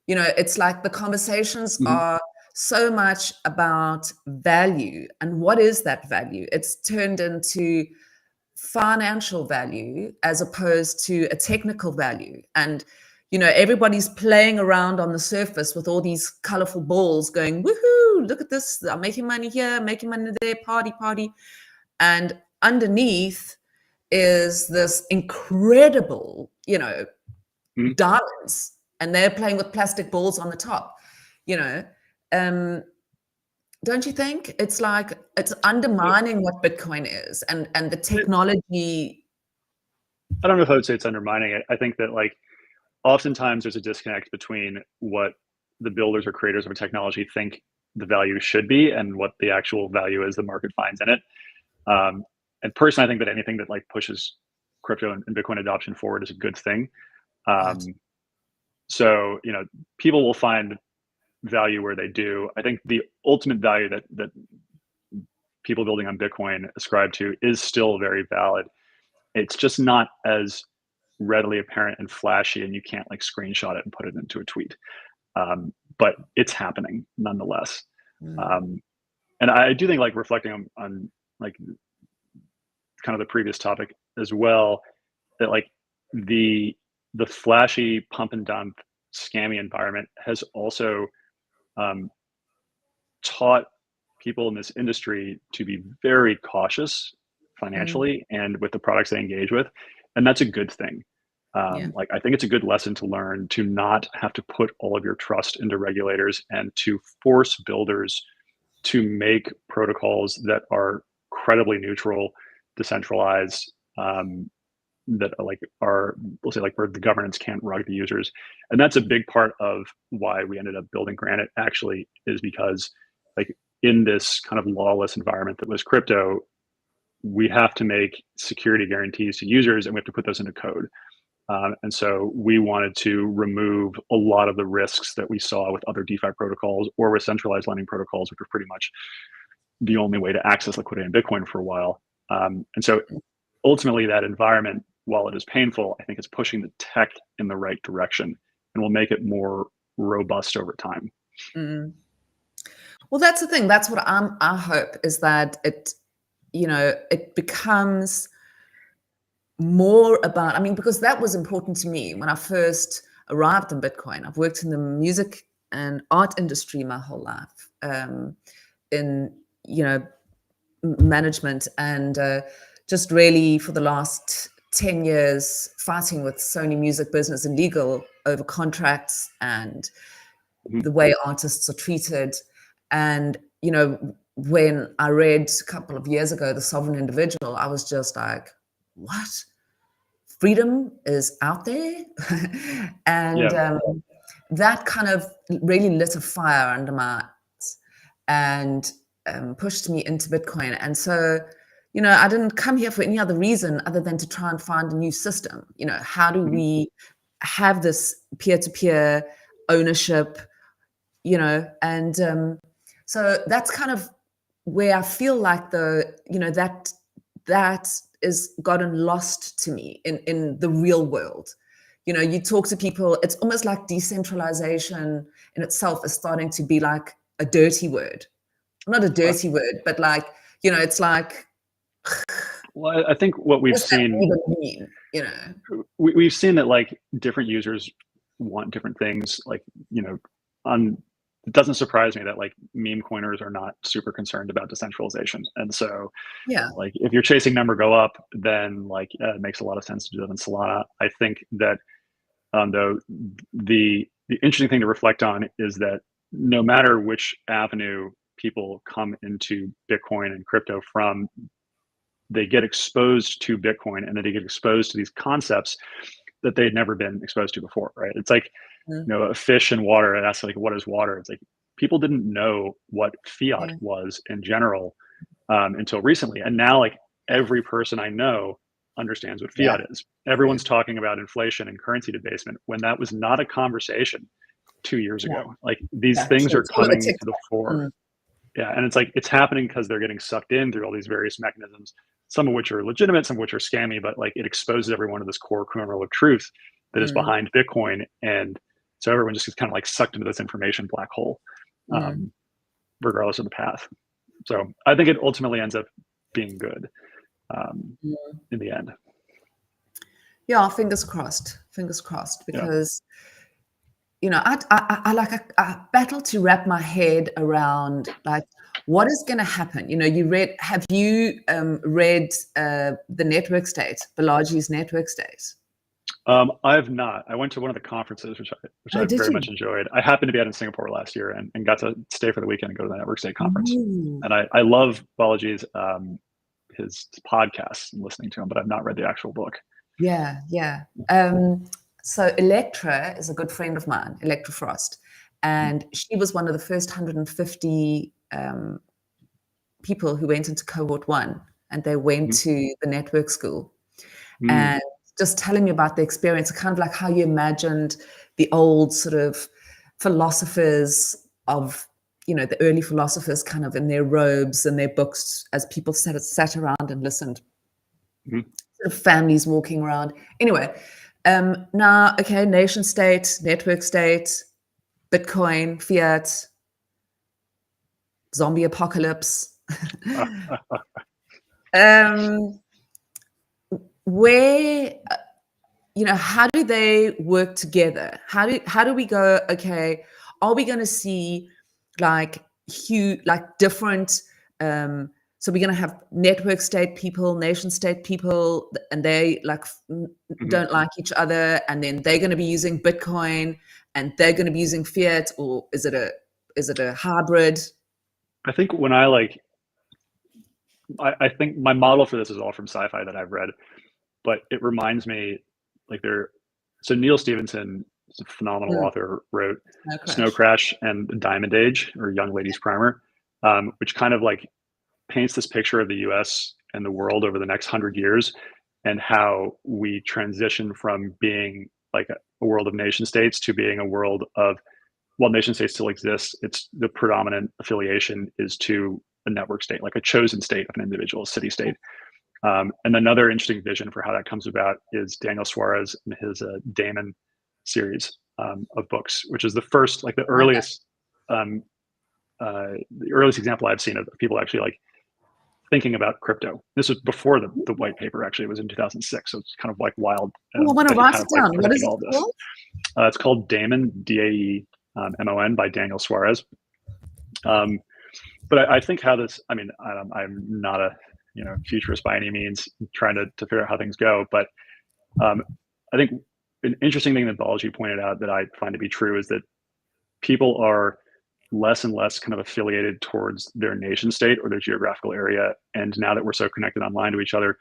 You know, it's like the conversations are so much about value, and what is that value? It's turned into financial value as opposed to a technical value. And, you know, everybody's playing around on the surface with all these colorful balls going, woohoo, look at this, I'm making money here, making money there, party. And underneath is this incredible, you know, diamonds, and they're playing with plastic balls on the top, you know. Don't you think it's like it's undermining what Bitcoin is and the technology? I don't know if I would say it's undermining it. I think that like oftentimes there's a disconnect between what the builders or creators of a technology think the value should be and what the actual value is the market finds in it. And personally, I think that anything that like pushes crypto and Bitcoin adoption forward is a good thing. So, people will find value where they do. I think the ultimate value that people building on Bitcoin ascribe to is still very valid. It's just not as readily apparent and flashy, and you can't like screenshot it and put it into a tweet. But it's happening nonetheless. And I do think, like, reflecting on like kind of the previous topic as well, that like the flashy pump and dump scammy environment has also taught people in this industry to be very cautious financially and with the products they engage with, and that's a good thing. Like, I think it's a good lesson to learn to not have to put all of your trust into regulators and to force builders to make protocols that are credibly neutral, decentralized, that we'll say, like, where the governance can't rug the users. And that's a big part of why we ended up building Granite, actually, is because, like, in this kind of lawless environment that was crypto, we have to make security guarantees to users, and we have to put those into code. And so we wanted to remove a lot of the risks that we saw with other DeFi protocols or with centralized lending protocols, which were pretty much the only way to access liquidity in Bitcoin for a while. And so ultimately, that environment, while it is painful, I think it's pushing the tech in the right direction and will make it more robust over time. Well, that's the thing. That's what I hope, is that it becomes more about, I mean, because that was important to me when I first arrived in Bitcoin. I've worked in the music and art industry my whole life, in, management, and just really for the last 10 years fighting with Sony Music Business and Legal over contracts and the way artists are treated. And, when I read a couple of years ago, The Sovereign Individual, I was just like, what? Freedom is out there? And that kind of really lit a fire under my eyes and pushed me into Bitcoin. And so, I didn't come here for any other reason other than to try and find a new system. How do we have this peer-to-peer ownership, and so that's kind of where I feel like that is gotten lost to me in the real world. You talk to people, it's almost like decentralization in itself is starting to be like a dirty word. Not a dirty word, but like, it's like, well, I think what we've seen, we've seen that, like, different users want different things. Like, it doesn't surprise me that, like, meme coiners are not super concerned about decentralization. And so, like, if you're chasing number go up, then, like, it makes a lot of sense to do that in Solana. I think that, though, the interesting thing to reflect on is that no matter which avenue people come into Bitcoin and crypto from, they get exposed to Bitcoin, and then they get exposed to these concepts that they'd never been exposed to before, right? It's like, a fish in water, and that's like, what is water? It's like, people didn't know what fiat was in general until recently. And now, like, every person I know understands what fiat is. Everyone's talking about inflation and currency debasement when that was not a conversation 2 years ago. Like, these things are coming to the fore. And it's like, it's happening because they're getting sucked in through all these various mechanisms, some of which are legitimate, some of which are scammy, but, like, it exposes everyone to this core kernel of truth that is behind Bitcoin. And so everyone just gets kind of like sucked into this information black hole, regardless of the path. So I think it ultimately ends up being good in the end. Yeah, fingers crossed, because I battle to wrap my head around, like, what is going to happen. Have you read the network state, Balaji's network state? I have not. I went to one of the conferences, which I very much enjoyed. I happened to be out in Singapore last year and got to stay for the weekend and go to the Network State conference. And I love Balaji's his podcasts and listening to him, but I've not read the actual book. So Electra is a good friend of mine, Electra Frost, and she was one of the first 150 people who went into cohort 1, and they went to the network school. And just telling me about the experience, kind of like how you imagined the old sort of philosophers of, you know, the early philosophers kind of in their robes and their books as people sat around and listened. Mhm. Sort of families walking around. Anyway, now, okay, nation state, network state, Bitcoin, fiat, zombie apocalypse. Where, you know, how do they work together? How do we go, okay, are we going to see like huge, like different, so we're going to have network state people, nation state people, and they like don't like each other, and then they're going to be using Bitcoin and they're going to be using fiat, or is it a hybrid? I think when I think my model for this is all from sci-fi that I've read, but it reminds me like so Neil Stephenson is a phenomenal author, wrote Snow Crash and the Diamond Age, or Young Lady's Primer, which kind of like paints this picture of the US and the world over the next 100 years and how we transition from being like a world of nation states to being a world of, while nation states still exists, it's the predominant affiliation is to a network state, like a chosen state of an individual city state. And another interesting vision for how that comes about is Daniel Suarez and his Daemon series of books, which is the first, like the earliest example I've seen of people actually like thinking about crypto. This was before the white paper. Actually, it was in 2006, so it's kind of like wild. I want to write it down. What is it called? It's called Daemon, Daemon by Daniel Suarez. But I think how this, I mean, I'm not a futurist by any means, trying to figure out how things go. But I think an interesting thing that Balaji pointed out that I find to be true is that people are less and less kind of affiliated towards their nation state or their geographical area. And now that we're so connected online to each other,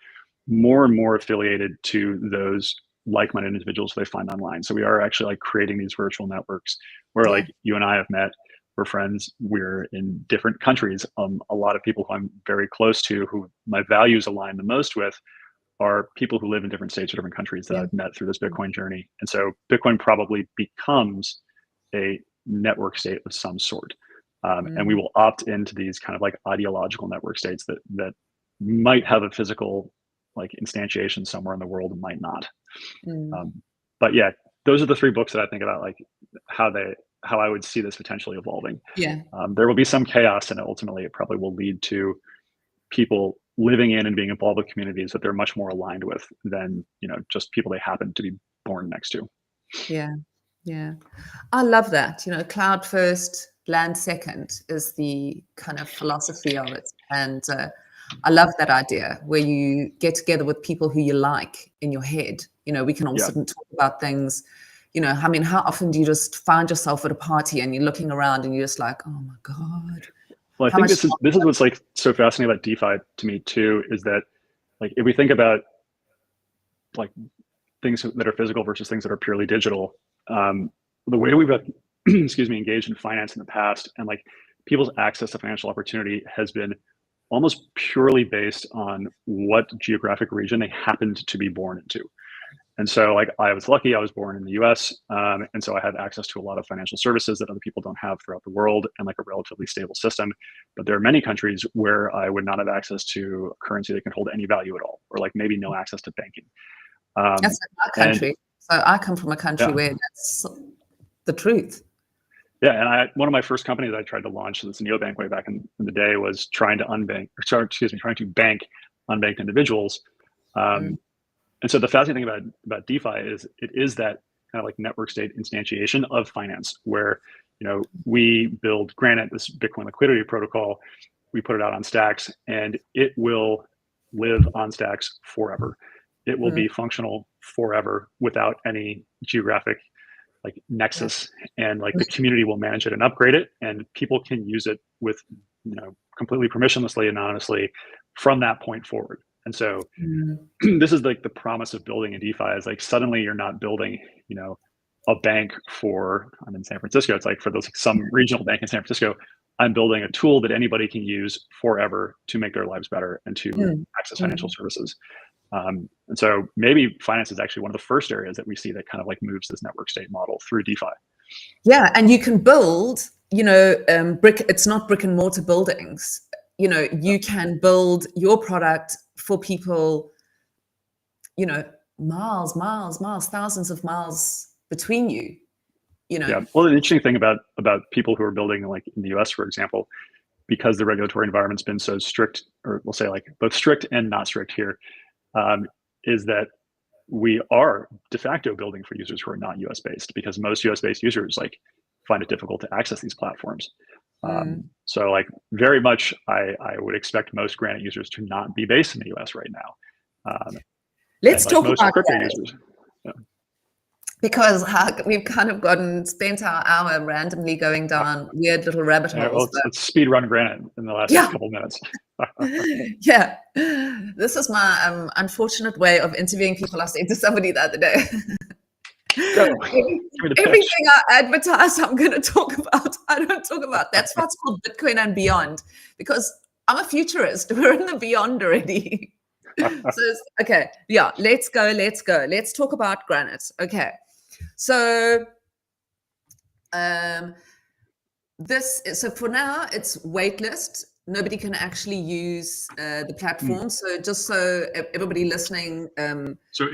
more and more affiliated to those like-minded individuals they find online. So we are actually like creating these virtual networks where like you and I have met, we're friends, we're in different countries. A lot of people who I'm very close to, who my values align the most with, are people who live in different states or different countries that I've met through this Bitcoin journey. And so Bitcoin probably becomes a network state of some sort. And we will opt into these kind of like ideological network states that might have a physical like instantiation somewhere in the world and might not. But yeah, those are the three books that I think about, like how I would see this potentially evolving. There will be some chaos, and ultimately it probably will lead to people living in and being involved with communities that they're much more aligned with than just people they happen to be born next to. Yeah, I love that. Cloud first, land second is the kind of philosophy of it. And I love that idea where you get together with people who you like in your head. We can all sit and talk about things. I mean, how often do you just find yourself at a party and you're looking around and you're just like, oh my God. Well, I think this is what's like so fascinating about DeFi to me too, is that like if we think about like things that are physical versus things that are purely digital, the way we've engaged in finance in the past, and like people's access to financial opportunity has been almost purely based on what geographic region they happened to be born into. And so like I was lucky, I was born in the US. And so I had access to a lot of financial services that other people don't have throughout the world, and like a relatively stable system. But there are many countries where I would not have access to a currency that can hold any value at all, or like maybe no access to banking. That's like my country. So I come from a country where that's the truth. Yeah, and one of my first companies I tried to launch, this neobank way back in the day, was trying to bank unbanked individuals. And so the fascinating thing about DeFi is it is that kind of like network state instantiation of finance, where we build Granite, this Bitcoin liquidity protocol, we put it out on stacks, and it will live on stacks forever. It will be functional forever without any geographic like nexus, and like the community will manage it and upgrade it, and people can use it with completely permissionlessly, anonymously from that point forward. And so this is like the promise of building a DeFi, is like suddenly you're not building a bank I'm in San Francisco, it's like for those some regional bank in San Francisco, I'm building a tool that anybody can use forever to make their lives better and to access financial services. And so maybe finance is actually one of the first areas that we see that kind of like moves this network state model through DeFi. Yeah, and you can build, it's not brick and mortar buildings. You can build your product for people, miles, thousands of miles between you. Yeah. Well, the interesting thing about people who are building like in the US, for example, because the regulatory environment's been so strict, or we'll say like both strict and not strict here, is that we are de facto building for users who are not US based, because most US based users like find it difficult to access these platforms. So like very much, I would expect most Granite users to not be based in the US right now. Let's like talk most about crypto that. users. Yeah. Because we've kind of spent our hour randomly going down weird little rabbit holes. Well, let's speed run Granite in the last couple minutes. Yeah, this is my unfortunate way of interviewing people. I said to somebody the other day, everything I advertise, I'm going to talk about. I don't talk about. That's why it's called Bitcoin and beyond, because I'm a futurist. We're in the beyond already. Okay, yeah, let's go. Let's talk about Granite. Okay, so so for now it's waitlist. Nobody can actually use the platform. So just so everybody listening, so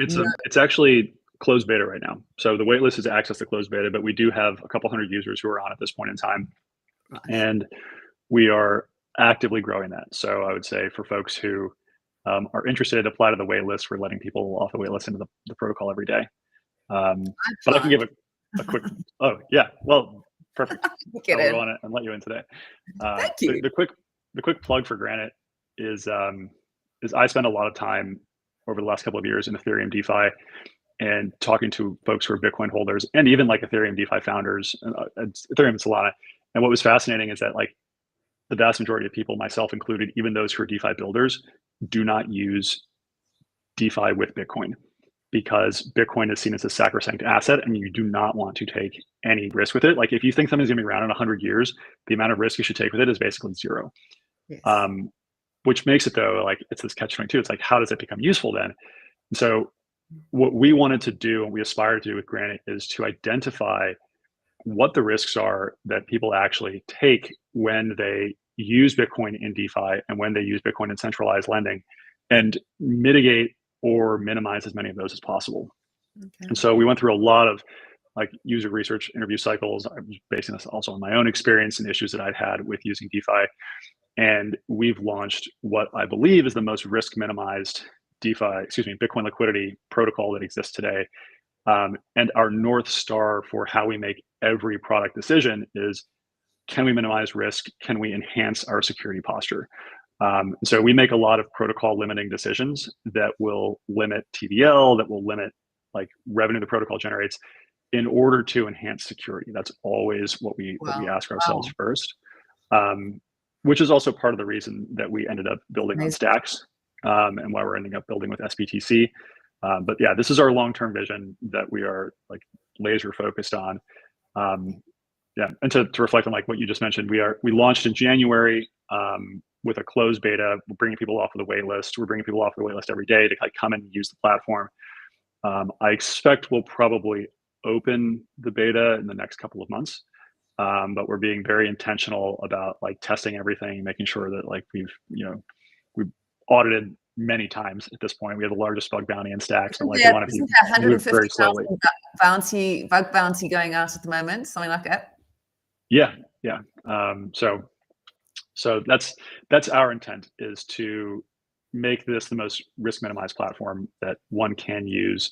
it's actually closed beta right now. So the waitlist is access to closed beta, but we do have a couple hundred users who are on at this point in time, and we are actively growing that. So I would say for folks who are interested, apply to the waitlist. We're letting people off the waitlist into the protocol every day. But I can give a quick. Oh yeah, well, perfect. I'll go on it and let you in today. Thank you. The quick plug for Granite is I spend a lot of time over the last couple of years in Ethereum DeFi and talking to folks who are Bitcoin holders and even like Ethereum DeFi founders, Ethereum and Solana. And what was fascinating is that like the vast majority of people, myself included, even those who are DeFi builders, do not use DeFi with Bitcoin, because Bitcoin is seen as a sacrosanct asset and you do not want to take any risk with it. Like if you think something's gonna be around in 100 years, the amount of risk you should take with it is basically zero. Yes. Which makes it though, like it's this catch-22. It's like, how does it become useful then? And so what we wanted to do and we aspire to do with Granite is to identify what the risks are that people actually take when they use Bitcoin in DeFi and when they use Bitcoin in centralized lending, and mitigate or minimize as many of those as possible. Okay. And so we went through a lot of like user research interview cycles. I was basing this also on my own experience and issues that I'd had with using DeFi. And we've launched what I believe is the most risk minimized Bitcoin liquidity protocol that exists today. And our North Star for how we make every product decision is, can we minimize risk? Can we enhance our security posture? So we make a lot of protocol limiting decisions that will limit TVL, that will limit like revenue the protocol generates in order to enhance security. That's always what we ask ourselves first, which is also part of the reason that we ended up building on stacks and why we're ending up building with sBTC. But yeah, this is our long-term vision that we are like laser focused on. Yeah, and to reflect on like what you just mentioned, we launched in January with a closed beta. We're bringing people off of the wait list. We're bringing people off the wait list every day to like come and use the platform. I expect we'll probably open the beta in the next couple of months, but we're being very intentional about like testing everything, making sure that like we've audited many times at this point. We have the largest bug bounty in stacks, and like we want to be 150,000 bug bounty going out at the moment, something like that. Yeah. So that's our intent, is to make this the most risk minimized platform that one can use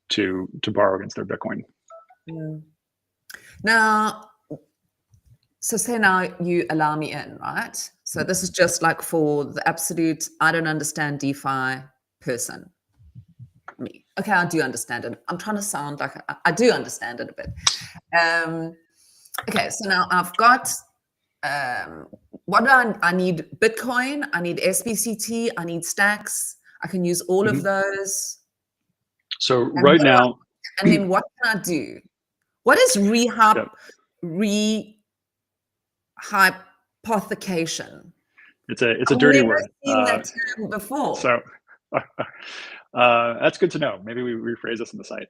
to borrow against their Bitcoin. Now, so say now you allow me in, right? So this is just like for the absolute, I don't understand DeFi person. Me. Okay, I do understand it. I'm trying to sound like I do understand it a bit. Okay, so now I've got, what do I need? Bitcoin, I need sBTC, I need stacks. I can use all of those. So right now. And then what can I do? What is rehypothecation? It's a dirty word. I've never seen that term before. That's good to know. Maybe we rephrase this on the site.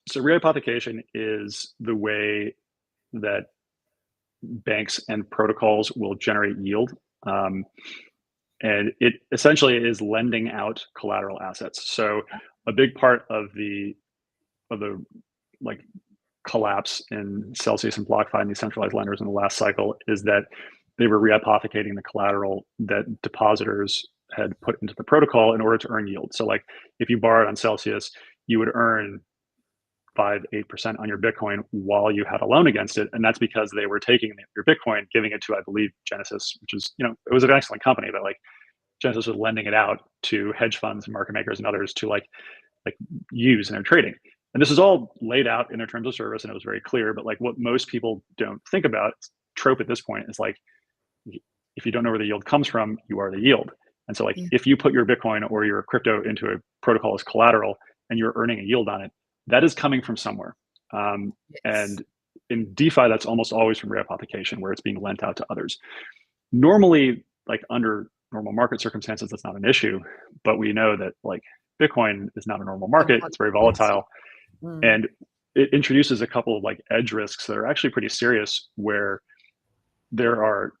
So rehypothecation is the way that banks and protocols will generate yield. And it essentially is lending out collateral assets. So a big part of the like collapse in Celsius and BlockFi and these centralized lenders in the last cycle is that they were rehypothecating the collateral that depositors had put into the protocol in order to earn yield. So like if you borrowed on Celsius, you would earn 5-8% on your Bitcoin while you had a loan against it. And that's because they were taking your Bitcoin, giving it to, I believe, Genesis, which is, it was an excellent company, but like Genesis was lending it out to hedge funds and market makers and others to like use in their trading. And this is all laid out in their terms of service, and it was very clear. But like what most people don't think about, trope at this point, is like, if you don't know where the yield comes from, you are the yield. And so like if you put your Bitcoin or your crypto into a protocol as collateral and you're earning a yield on it, that is coming from somewhere. And in DeFi, that's almost always from rehypothecation, where it's being lent out to others. Normally, like under normal market circumstances, that's not an issue. But we know that like Bitcoin is not a normal market. It's very volatile. And it introduces a couple of like edge risks that are actually pretty serious, where there are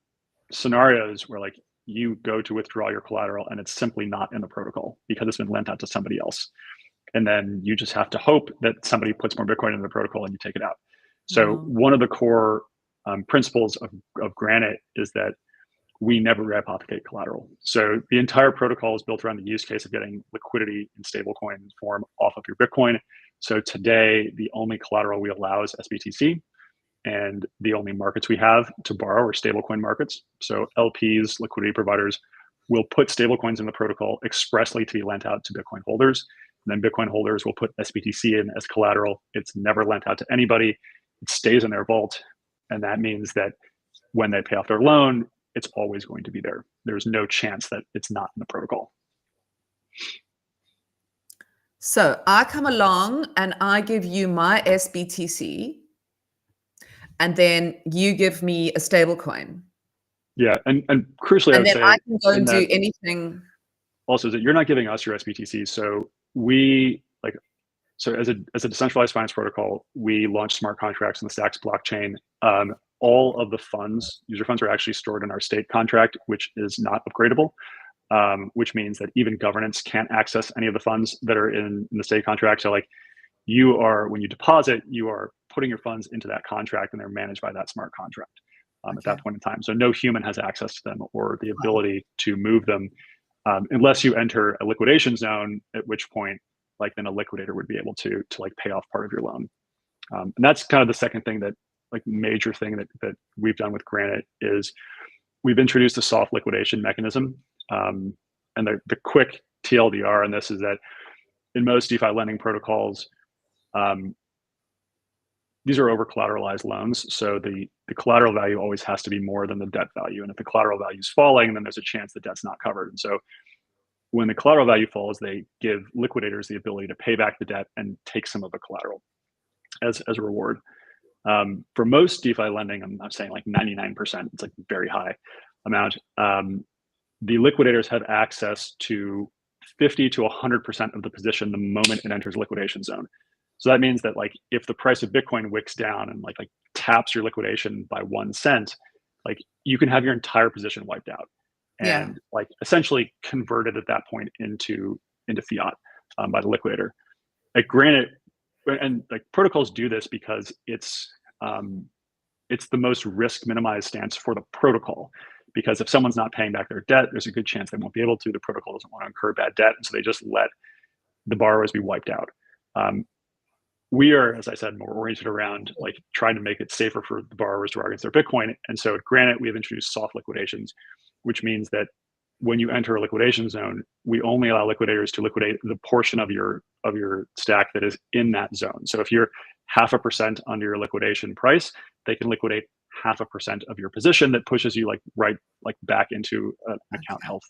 scenarios where like you go to withdraw your collateral and it's simply not in the protocol because it's been lent out to somebody else. And then you just have to hope that somebody puts more Bitcoin in the protocol and you take it out. So one of the core principles of Granite is that we never rehypothecate collateral. So the entire protocol is built around the use case of getting liquidity in stablecoin form off of your Bitcoin. So today, the only collateral we allow is sBTC, and the only markets we have to borrow are stablecoin markets. So LPs, liquidity providers, will put stablecoins in the protocol expressly to be lent out to Bitcoin holders. And then Bitcoin holders will put sBTC in as collateral. It's never lent out to anybody. It stays in their vault. And that means that when they pay off their loan, it's always going to be there. There's no chance that it's not in the protocol. So I come along and I give you my sBTC, and then you give me a stable coin. Yeah, and crucially, and then I can go and do anything. Also, is that you're not giving us your sBTC. So as a decentralized finance protocol, we launch smart contracts on the Stacks blockchain. All of the funds, user funds, are actually stored in our state contract, which is not upgradable, which means that even governance can't access any of the funds that are in the state contract. So like when you deposit, you are putting your funds into that contract and they're managed by that smart contract at that point in time. So no human has access to them or the ability to move them unless you enter a liquidation zone, at which point like then a liquidator would be able to like pay off part of your loan. And that's kind of the second thing major thing that we've done with Granite is we've introduced a soft liquidation mechanism. And the quick TLDR on this is that in most DeFi lending protocols, these are over collateralized loans. So the collateral value always has to be more than the debt value. And if the collateral value is falling, then there's a chance the debt's not covered. And so when the collateral value falls, they give liquidators the ability to pay back the debt and take some of the collateral as a reward. For most DeFi lending, I'm not saying like 99%, it's like very high amount. The liquidators have access to 50 to 100% of the position the moment it enters liquidation zone. So that means that like if the price of Bitcoin wicks down and like taps your liquidation by 1 cent, like you can have your entire position wiped out and like essentially converted at that point into fiat by the liquidator. At Granite, and like protocols do this because it's the most risk minimized stance for the protocol. Because if someone's not paying back their debt, there's a good chance they won't be able to. The protocol doesn't want to incur bad debt, and so they just let the borrowers be wiped out. We are, as I said, more oriented around like trying to make it safer for the borrowers to borrow against their Bitcoin. And so at Granite, we have introduced soft liquidations, which means that when you enter a liquidation zone, we only allow liquidators to liquidate the portion of your stack that is in that zone. So if you're 0.5% under your liquidation price, they can liquidate 0.5% of your position that pushes you back into an account health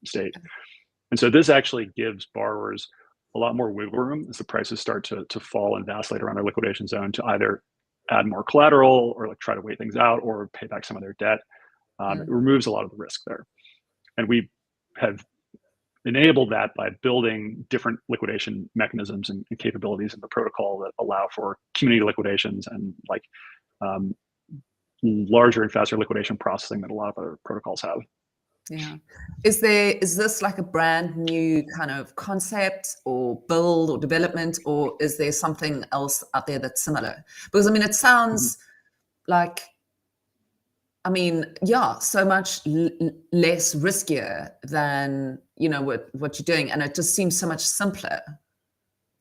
state. And so this actually gives borrowers a lot more wiggle room as the prices start to fall and vacillate around their liquidation zone to either add more collateral or like try to wait things out or pay back some of their debt. It removes a lot of the risk there. And we have enabled that by building different liquidation mechanisms and capabilities in the protocol that allow for community liquidations and like larger and faster liquidation processing that a lot of other protocols have. Yeah. Is this like a brand new kind of concept or build or development, or is there something else out there that's similar? Because I mean, it sounds like, I mean, yeah, so much less riskier than, you know, what you're doing. And it just seems so much simpler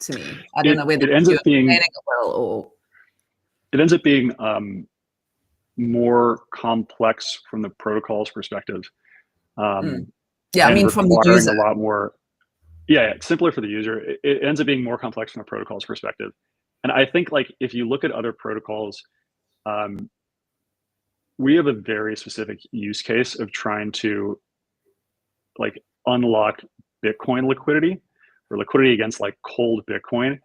to me. I don't know whether it ends you're up being explaining it well or. It ends up being more complex from the protocol's perspective. Yeah, I mean, from the requiring user. a lot more. Yeah, it's simpler for the user. It ends up being more complex from the protocol's perspective. And I think like if you look at other protocols, we have a very specific use case of trying to like unlock Bitcoin liquidity or liquidity against like cold Bitcoin.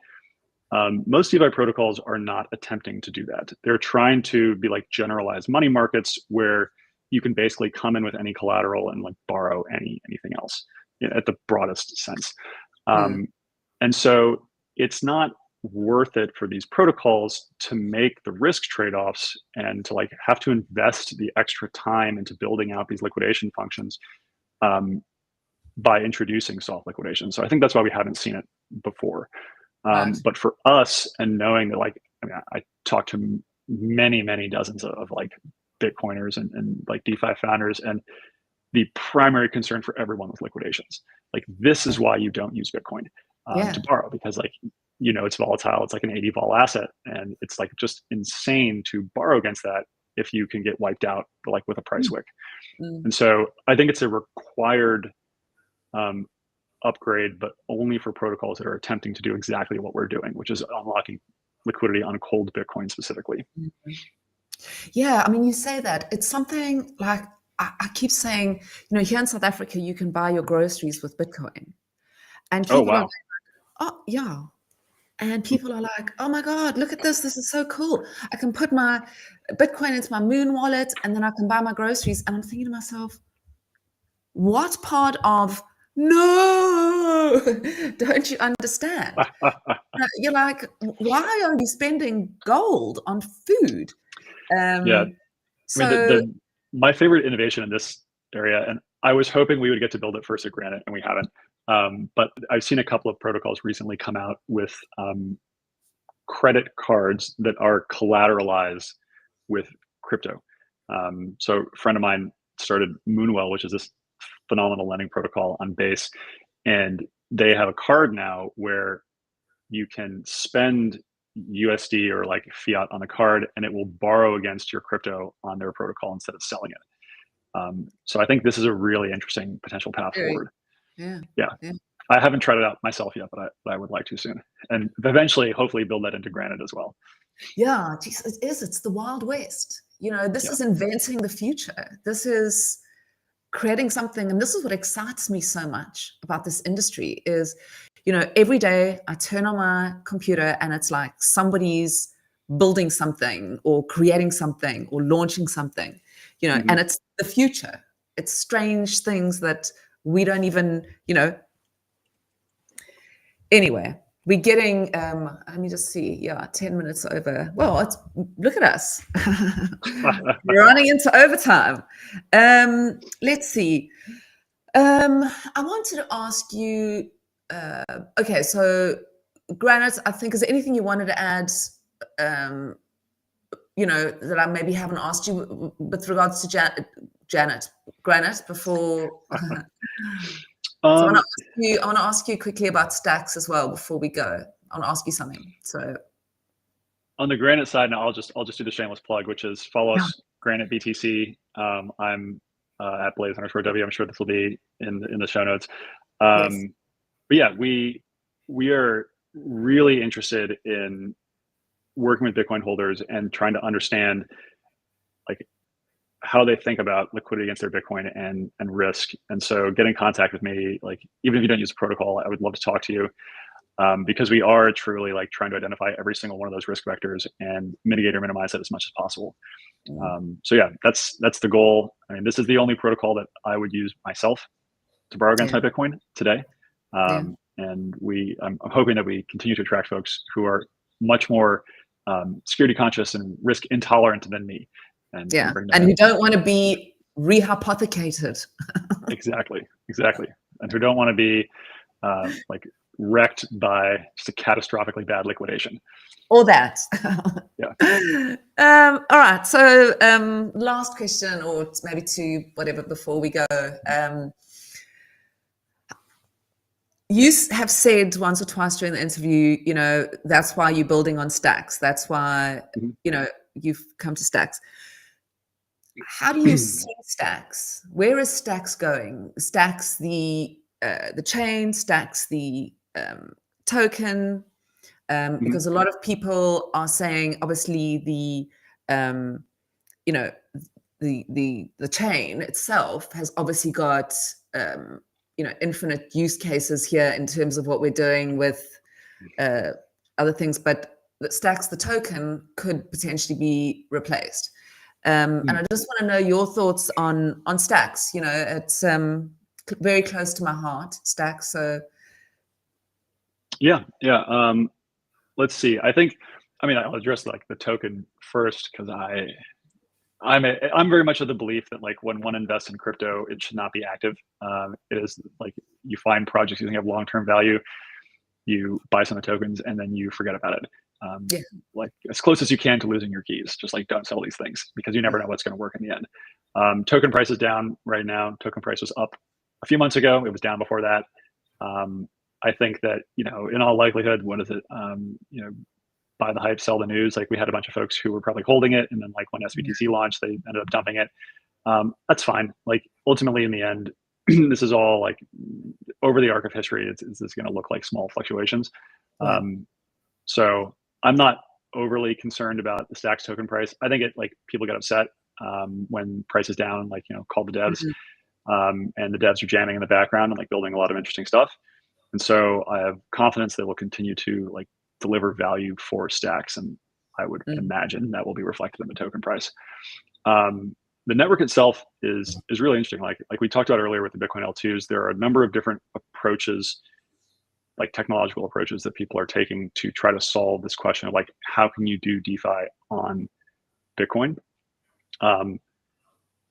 Most DeFi protocols are not attempting to do that. They're trying to be like generalized money markets where you can basically come in with any collateral and like borrow anything else, you know, at the broadest sense. And so it's not worth it for these protocols to make the risk trade-offs and to like have to invest the extra time into building out these liquidation functions by introducing soft liquidation. So I think that's why we haven't seen it before. Right. But for us, and knowing that, like, I mean, I talked to many dozens of like Bitcoiners and like DeFi founders, and the primary concern for everyone was liquidations. Like, this is why you don't use Bitcoin to borrow, because like, you know, it's volatile. It's like an 80 vol asset, and it's like just insane to borrow against that if you can get wiped out like with a price wick. And so I think it's a required upgrade, but only for protocols that are attempting to do exactly what we're doing, which is unlocking liquidity on cold Bitcoin specifically. Yeah, I mean, you say that. It's something like, I keep saying, you know, here in South Africa, you can buy your groceries with Bitcoin. And people are like, oh, yeah. And people are like, oh my God, look at this. This is so cool. I can put my Bitcoin into my Moon wallet and then I can buy my groceries. And I'm thinking to myself, what part of no don't you understand? You're like, why are you spending gold on food? Yeah, So I mean, my favorite innovation in this area, and I was hoping we would get to build it first at Granite, and we haven't. But I've seen a couple of protocols recently come out with credit cards that are collateralized with crypto. So a friend of mine started Moonwell, which is this phenomenal lending protocol on Base, and they have a card now where you can spend USD or like fiat on the card, and it will borrow against your crypto on their protocol instead of selling it. So I think this is a really interesting potential path forward. Yeah. I haven't tried it out myself yet, but I would like to soon, and eventually, hopefully, build that into Granite as well. Yeah, geez, it is. It's the Wild West. You know, this is inventing the future. This is creating something, and this is what excites me so much about this industry is, you know, every day I turn on my computer and it's like somebody's building something or creating something or launching something, you know, and it's the future. It's strange things that we don't even, you know. Anyway, we're getting, let me just see, 10 minutes over. Well, look at us. We're running into overtime. Let's see. I wanted to ask you, okay, so Granite, I think, is there anything you wanted to add, you know, that I maybe haven't asked you with regards to Granite before? So I want to ask you quickly about stacks as well before we go. I want to ask you something. So on the Granite side, now I'll just do the shameless plug, which is follow us, Granite BTC. I'm at Blaize_W. I'm sure this will be in the show notes. But yeah, we are really interested in working with Bitcoin holders and trying to understand like how they think about liquidity against their Bitcoin and risk. And so get in contact with me, like even if you don't use the protocol, I would love to talk to you, because we are truly like trying to identify every single one of those risk vectors and mitigate or minimize it as much as possible. So yeah, that's the goal. I mean, this is the only protocol that I would use myself to borrow against Yeah. my Bitcoin today. Yeah. And I'm hoping that we continue to attract folks who are much more security conscious and risk intolerant than me. And bring them And in. who don't want to be rehypothecated. Exactly. And who don't want to be like wrecked by just a catastrophically bad liquidation. Or that. Yeah. All right. So last question, or maybe two, whatever, before we go. You have said once or twice during the interview, that's why you're building on Stacks. That's why, you've come to Stacks. How do you see Stacks? Where is Stacks going? Stacks the chain, Stacks the token, because a lot of people are saying, obviously, the chain itself has obviously got infinite use cases here in terms of what we're doing with other things, but that Stacks the token could potentially be replaced. And I just want to know your thoughts on Stacks. It's very close to my heart, Stacks. So yeah. Let's see. I'll address like the token first, because I'm very much of the belief that like when one invests in crypto, it should not be active. It is like you find projects using have long-term value, you buy some of the tokens, and then you forget about it. Like as close as you can to losing your keys. Just like don't sell these things, because you never know what's going to work in the end. Token price is down right now. Token price was up a few months ago. It was down before that. I think that, in all likelihood, what is it? Buy the hype, sell the news. Like we had a bunch of folks who were probably holding it, and then like when sBTC launched, they ended up dumping it. That's fine. Like ultimately in the end, this is all like over the arc of history, it's going to look like small fluctuations. So I'm not overly concerned about the Stacks token price. I think people get upset when price is down, call the devs, and the devs are jamming in the background and like building a lot of interesting stuff. And so I have confidence that we'll continue to like deliver value for Stacks, and I would imagine that will be reflected in the token price. The network itself is really interesting. Like we talked about earlier with the Bitcoin L2s, there are a number of different approaches, like technological approaches, that people are taking to try to solve this question of like, how can you do DeFi on Bitcoin?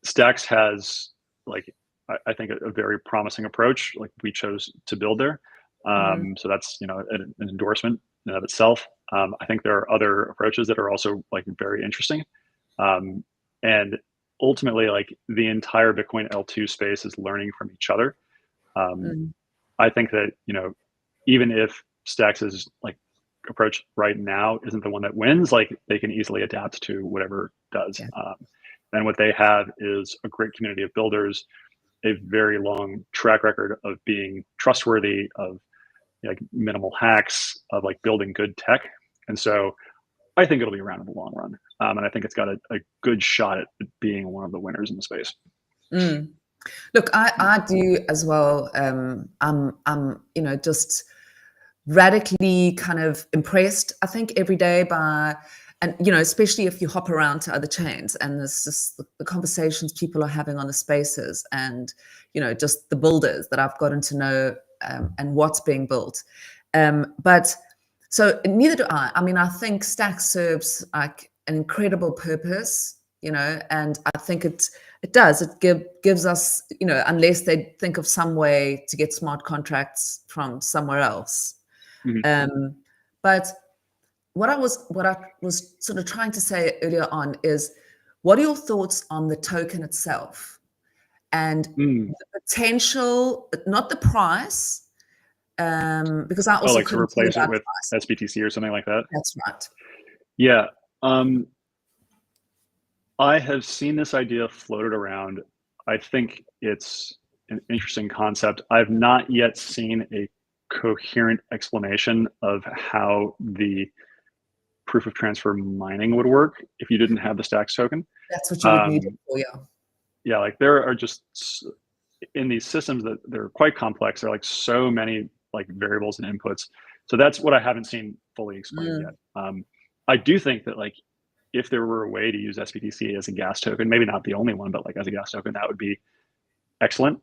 Stacks has like, I think a very promising approach. Like we chose to build there. So that's, an endorsement in and of itself. I think there are other approaches that are also like very interesting. And ultimately, like the entire Bitcoin L2 space is learning from each other. I think that, even if Stacks' like approach right now isn't the one that wins, like they can easily adapt to whatever does. And what they have is a great community of builders, a very long track record of being trustworthy, of like minimal hacks, of like building good tech. And so I think it'll be around in the long run. And I think it's got a good shot at being one of the winners in the space. Look, I do as well. I'm just radically kind of impressed, I think, every day by, and especially if you hop around to other chains, and there's just the conversations people are having on the spaces, and just the builders that I've gotten to know, and what's being built. But so neither do I. I mean, I think Stacks serves like an incredible purpose, and I think it does. It gives us, unless they think of some way to get smart contracts from somewhere else. But what I was sort of trying to say earlier on is, what are your thoughts on the token itself and the potential, but not the price? Because I also like to replace it with price. sBTC or something like that. That's right. Yeah. I have seen this idea floated around. I think it's an interesting concept. I've not yet seen a coherent explanation of how the proof of transfer mining would work if you didn't have the Stacks token. That's what you would need it for, yeah. Yeah, like there are just, in these systems, that they're quite complex. There are like so many like variables and inputs. So that's what I haven't seen fully explained yet. I do think that like if there were a way to use sBTC as a gas token, maybe not the only one, but like as a gas token, that would be excellent.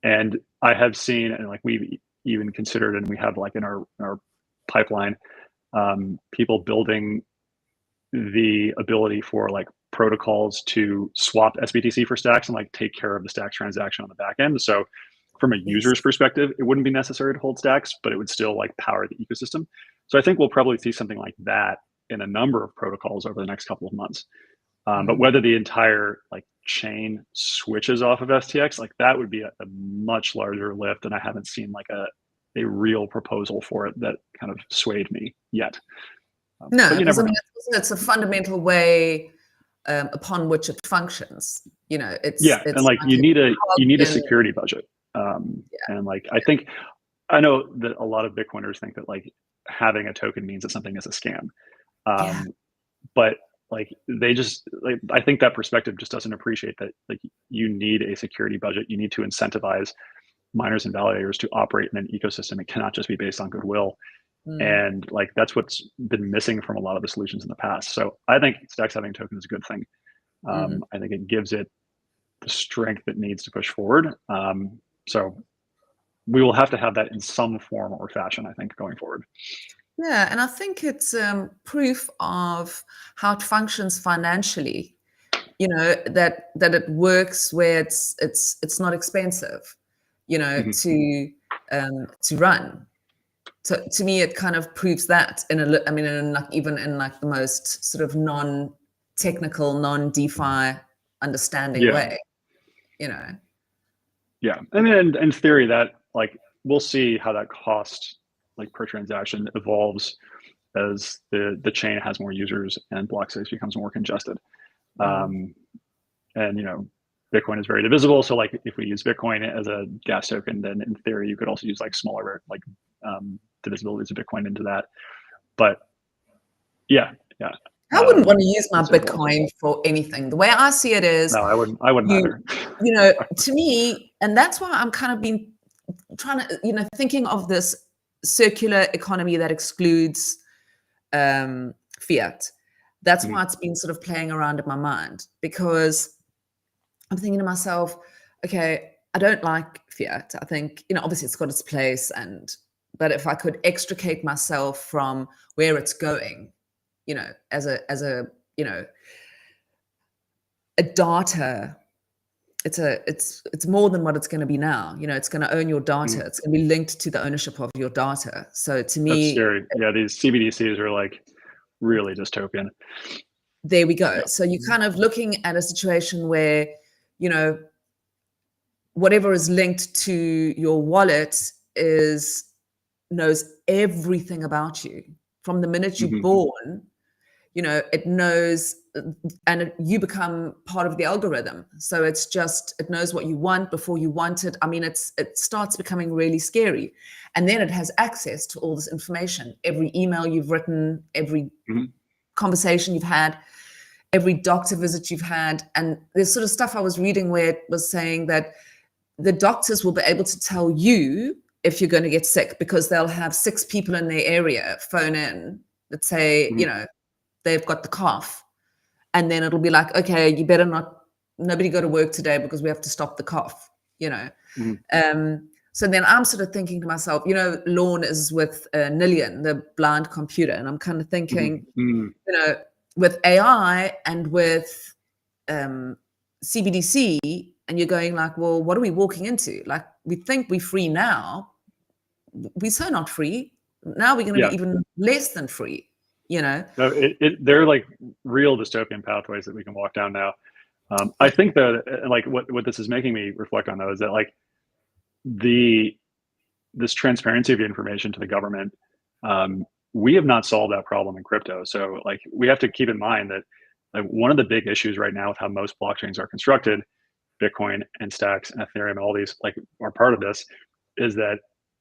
And I have seen, and like we've even considered, and we have like in our pipeline, people building the ability for like protocols to swap sBTC for stacks and like take care of the stacks transaction on the back end. So from a user's perspective, it wouldn't be necessary to hold stacks, but it would still like power the ecosystem. So I think we'll probably see something like that in a number of protocols over the next couple of months. But whether the entire like chain switches off of STX, like that would be a much larger lift, and I haven't seen like a real proposal for it that kind of swayed me yet. No, because I mean, it's a fundamental way upon which it functions. You know, it's and like you need a security budget. And like I know that a lot of Bitcoiners think that like having a token means that something is a scam. But like they just like, I think that perspective just doesn't appreciate that like you need a security budget. You need to incentivize miners and validators to operate in an ecosystem. It cannot just be based on goodwill. And like that's what's been missing from a lot of the solutions in the past. So I think stacks having a token is a good thing. I think it gives it the strength it needs to push forward. So we will have to have that in some form or fashion, I think, going forward. Yeah, and I think it's proof of how it functions financially. You know, that it works where it's not expensive, you know, to run. So to me, it kind of proves that even in like the most sort of non-technical, non-DeFi understanding way, you know. Yeah, I mean, in theory, that like we'll see how that cost like per transaction evolves as the chain has more users and block space becomes more congested. And you know, Bitcoin is very divisible. So like if we use Bitcoin as a gas token, then in theory you could also use like smaller like divisibilities of Bitcoin into that. But yeah. I wouldn't want to use my Bitcoin for anything. The way I see it is, no, I wouldn't either. You know, to me, and that's why I'm kind of been trying to, you know, thinking of this circular economy that excludes fiat. That's why it's been sort of playing around in my mind, because I'm thinking to myself, okay, I don't like fiat. I think, you know, obviously it's got its place, but if I could extricate myself from where it's going, you know, as a you know, a data, it's more than what it's going to be now. You know, it's going to own your data. It's going to be linked to the ownership of your data. So to me, that's scary. Yeah, these CBDCs are like really dystopian. There we go. So you're kind of looking at a situation where, you know, whatever is linked to your wallet knows everything about you from the minute you're born. You know, it knows, and you become part of the algorithm. So it knows what you want before you want it. I mean, it starts becoming really scary. And then it has access to all this information, every email you've written, every conversation you've had, every doctor visit you've had. And there's sort of stuff I was reading where it was saying that the doctors will be able to tell you if you're going to get sick, because they'll have 6 people in their area phone in that say, you know, they've got the cough, and then it'll be like, okay, you better nobody go to work today because we have to stop the cough, you know. So then I'm sort of thinking to myself, you know, Lorne is with Nillian, the blind computer, and I'm kind of thinking, you know, with AI and with CBDC, and you're going like, well, what are we walking into? Like, we think we're free now, we're so not free. Now we're going to be even less than free. You know, no, they're like real dystopian pathways that we can walk down now. I think that like what this is making me reflect on though is that like this transparency of information to the government, we have not solved that problem in crypto. So like we have to keep in mind that like one of the big issues right now with how most blockchains are constructed, Bitcoin and Stacks and Ethereum and all these like are part of this, is that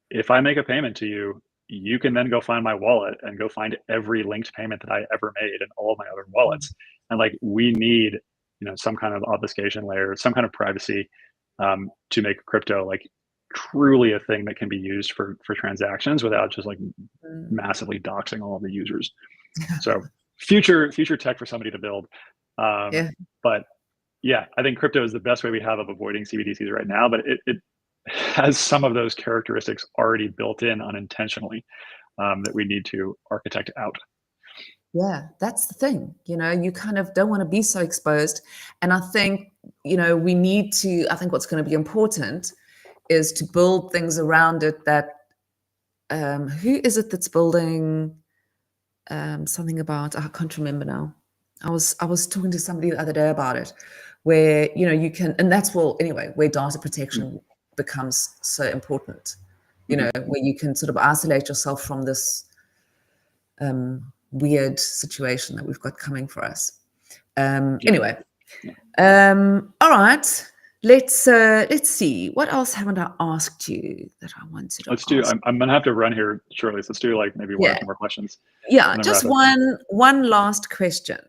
if I make a payment to you, you can then go find my wallet and go find every linked payment that I ever made in all of my other wallets. And like, we need, you know, some kind of obfuscation layer, some kind of privacy to make crypto like truly a thing that can be used for transactions without just like massively doxing all of the users. So future tech for somebody to build. But yeah, I think crypto is the best way we have of avoiding CBDCs right now, but has some of those characteristics already built in unintentionally, that we need to architect out. Yeah, that's the thing. You kind of don't want to be so exposed. And I think, we need to, I think what's going to be important is to build things around it that, who is it that's building something about, I can't remember now. I was talking to somebody the other day about it, where, you can, and that's, well, anyway, where data protection becomes so important, where you can sort of isolate yourself from this weird situation that we've got coming for us. Anyway, all right. Let's see. What else haven't I asked you that I wanted to Let's do. ask? I'm gonna have to run here shortly. So let's do like maybe one or two more questions. Yeah, just one last question.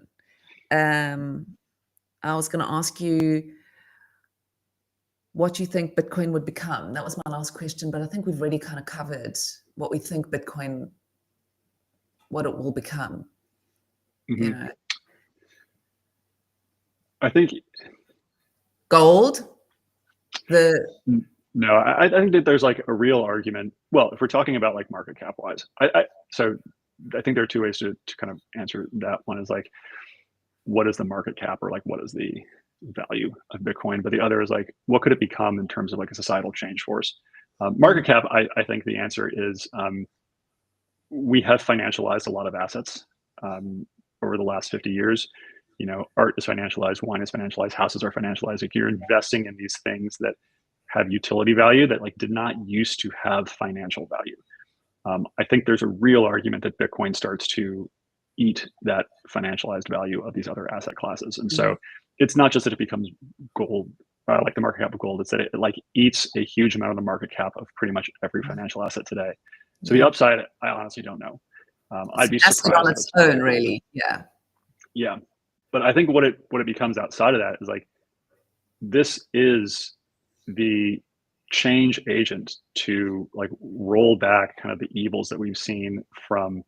I was going to ask you what you think Bitcoin would become. That was my last question, but I think we've already kind of covered what we think Bitcoin, what it will become. I think gold. No, I think that there's like a real argument. Well, if we're talking about like market cap wise, so I think there are two ways to kind of answer that. One is like, what is the market cap, or like what is the value of Bitcoin? But the other is like, what could it become in terms of like a societal change force? Market cap, I think the answer is we have financialized a lot of assets over the last 50 years. Art is financialized, wine is financialized, houses are financialized. Like, you're investing in these things that have utility value that like did not used to have financial value. I think there's a real argument that Bitcoin starts to eat that financialized value of these other asset classes. And so it's not just that it becomes gold, like the market cap of gold, it's that it like eats a huge amount of the market cap of pretty much every financial asset today. So the upside, I honestly don't know. I'd be surprised on its own, really. Yeah. But I think what it becomes outside of that is like, this is the change agent to like roll back kind of the evils that we've seen from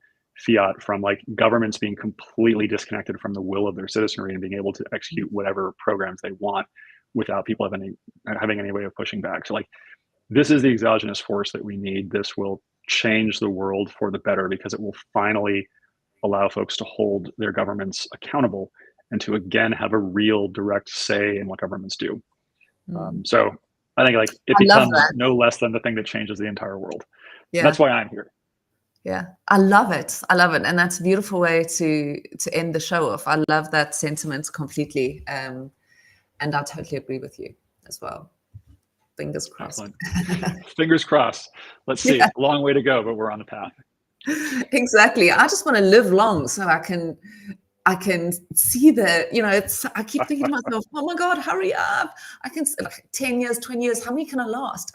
fiat, from like governments being completely disconnected from the will of their citizenry and being able to execute whatever programs they want without people having any way of pushing back. So like, this is the exogenous force that we need. This will change the world for the better, because it will finally allow folks to hold their governments accountable and to again have a real direct say in what governments do. So I think like it becomes no less than the thing that changes the entire world. Yeah. That's why I'm here. Yeah, I love it. And that's a beautiful way to end the show off. I love that sentiment completely. And I totally agree with you as well. Fingers crossed. Fingers crossed. Let's see. A long way to go, but we're on the path. Exactly. I just want to live long so I can see the, I keep thinking to myself, oh my God, hurry up. I can, like 10 years, 20 years, how many can I last?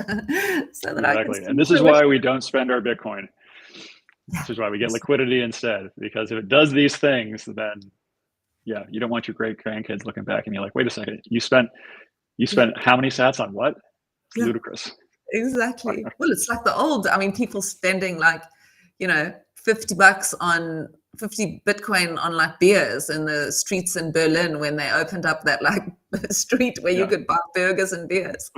So that exactly. And this is why we don't spend our Bitcoin. This is why we get liquidity instead, because if it does these things, then yeah, you don't want your great grandkids looking back and you're like, wait a second, you spent how many sats on what? It's ludicrous. Exactly. Well, it's like the old, people spending like, $50 on 50 Bitcoin on like beers in the streets in Berlin when they opened up that like street where you could buy burgers and beers.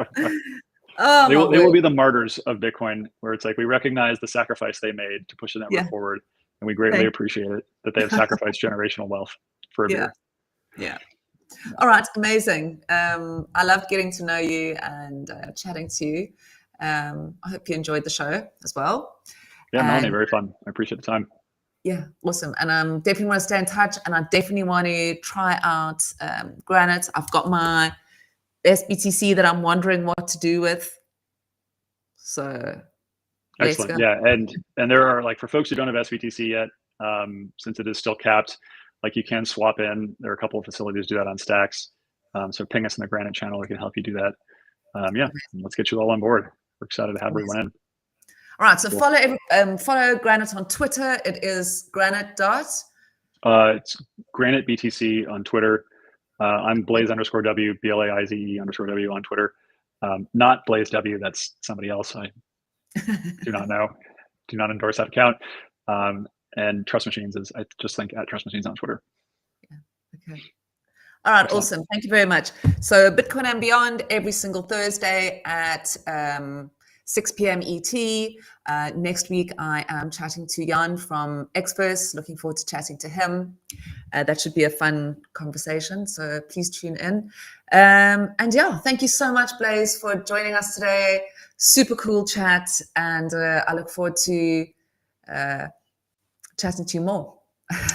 They will be the martyrs of Bitcoin, where it's like, we recognize the sacrifice they made to push the network forward, and we greatly appreciate it that they have sacrificed generational wealth for a beer. Yeah. All right, amazing. I loved getting to know you and chatting to you. I hope you enjoyed the show as well. Yeah, Melanie, very fun. I appreciate the time. Yeah, awesome. And I definitely want to stay in touch, and I definitely want to try out Granite. I've got my sBTC that I'm wondering what to do with. So excellent. Yeah, and there are, like, for folks who don't have sBTC yet, since it is still capped, like, you can swap in. There are a couple of facilities do that on Stacks. So ping us in the Granite channel. We can help you do that. Yeah, let's get you all on board. We're excited to have everyone in. All right, so follow Granite on Twitter. It is Granite . It's Granite BTC on Twitter. I'm Blaize_W, BLAIZE_W on Twitter. Not Blaize W, that's somebody else. I do not know. Do not endorse that account. And Trust Machines is, I just think, at Trust Machines on Twitter. Yeah. Okay. All right, Excellent. awesome. Thank you very much. So Bitcoin and Beyond every single Thursday at 6 p.m. ET. Next week, I am chatting to Jan from Exverse. Looking forward to chatting to him. That should be a fun conversation. So please tune in. And yeah, thank you so much, Blaize, for joining us today. Super cool chat. And I look forward to chatting to you more.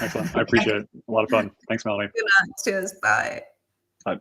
Excellent. I appreciate it. A lot of fun. Thanks, Melanie. Good night. Cheers. Bye. Bye.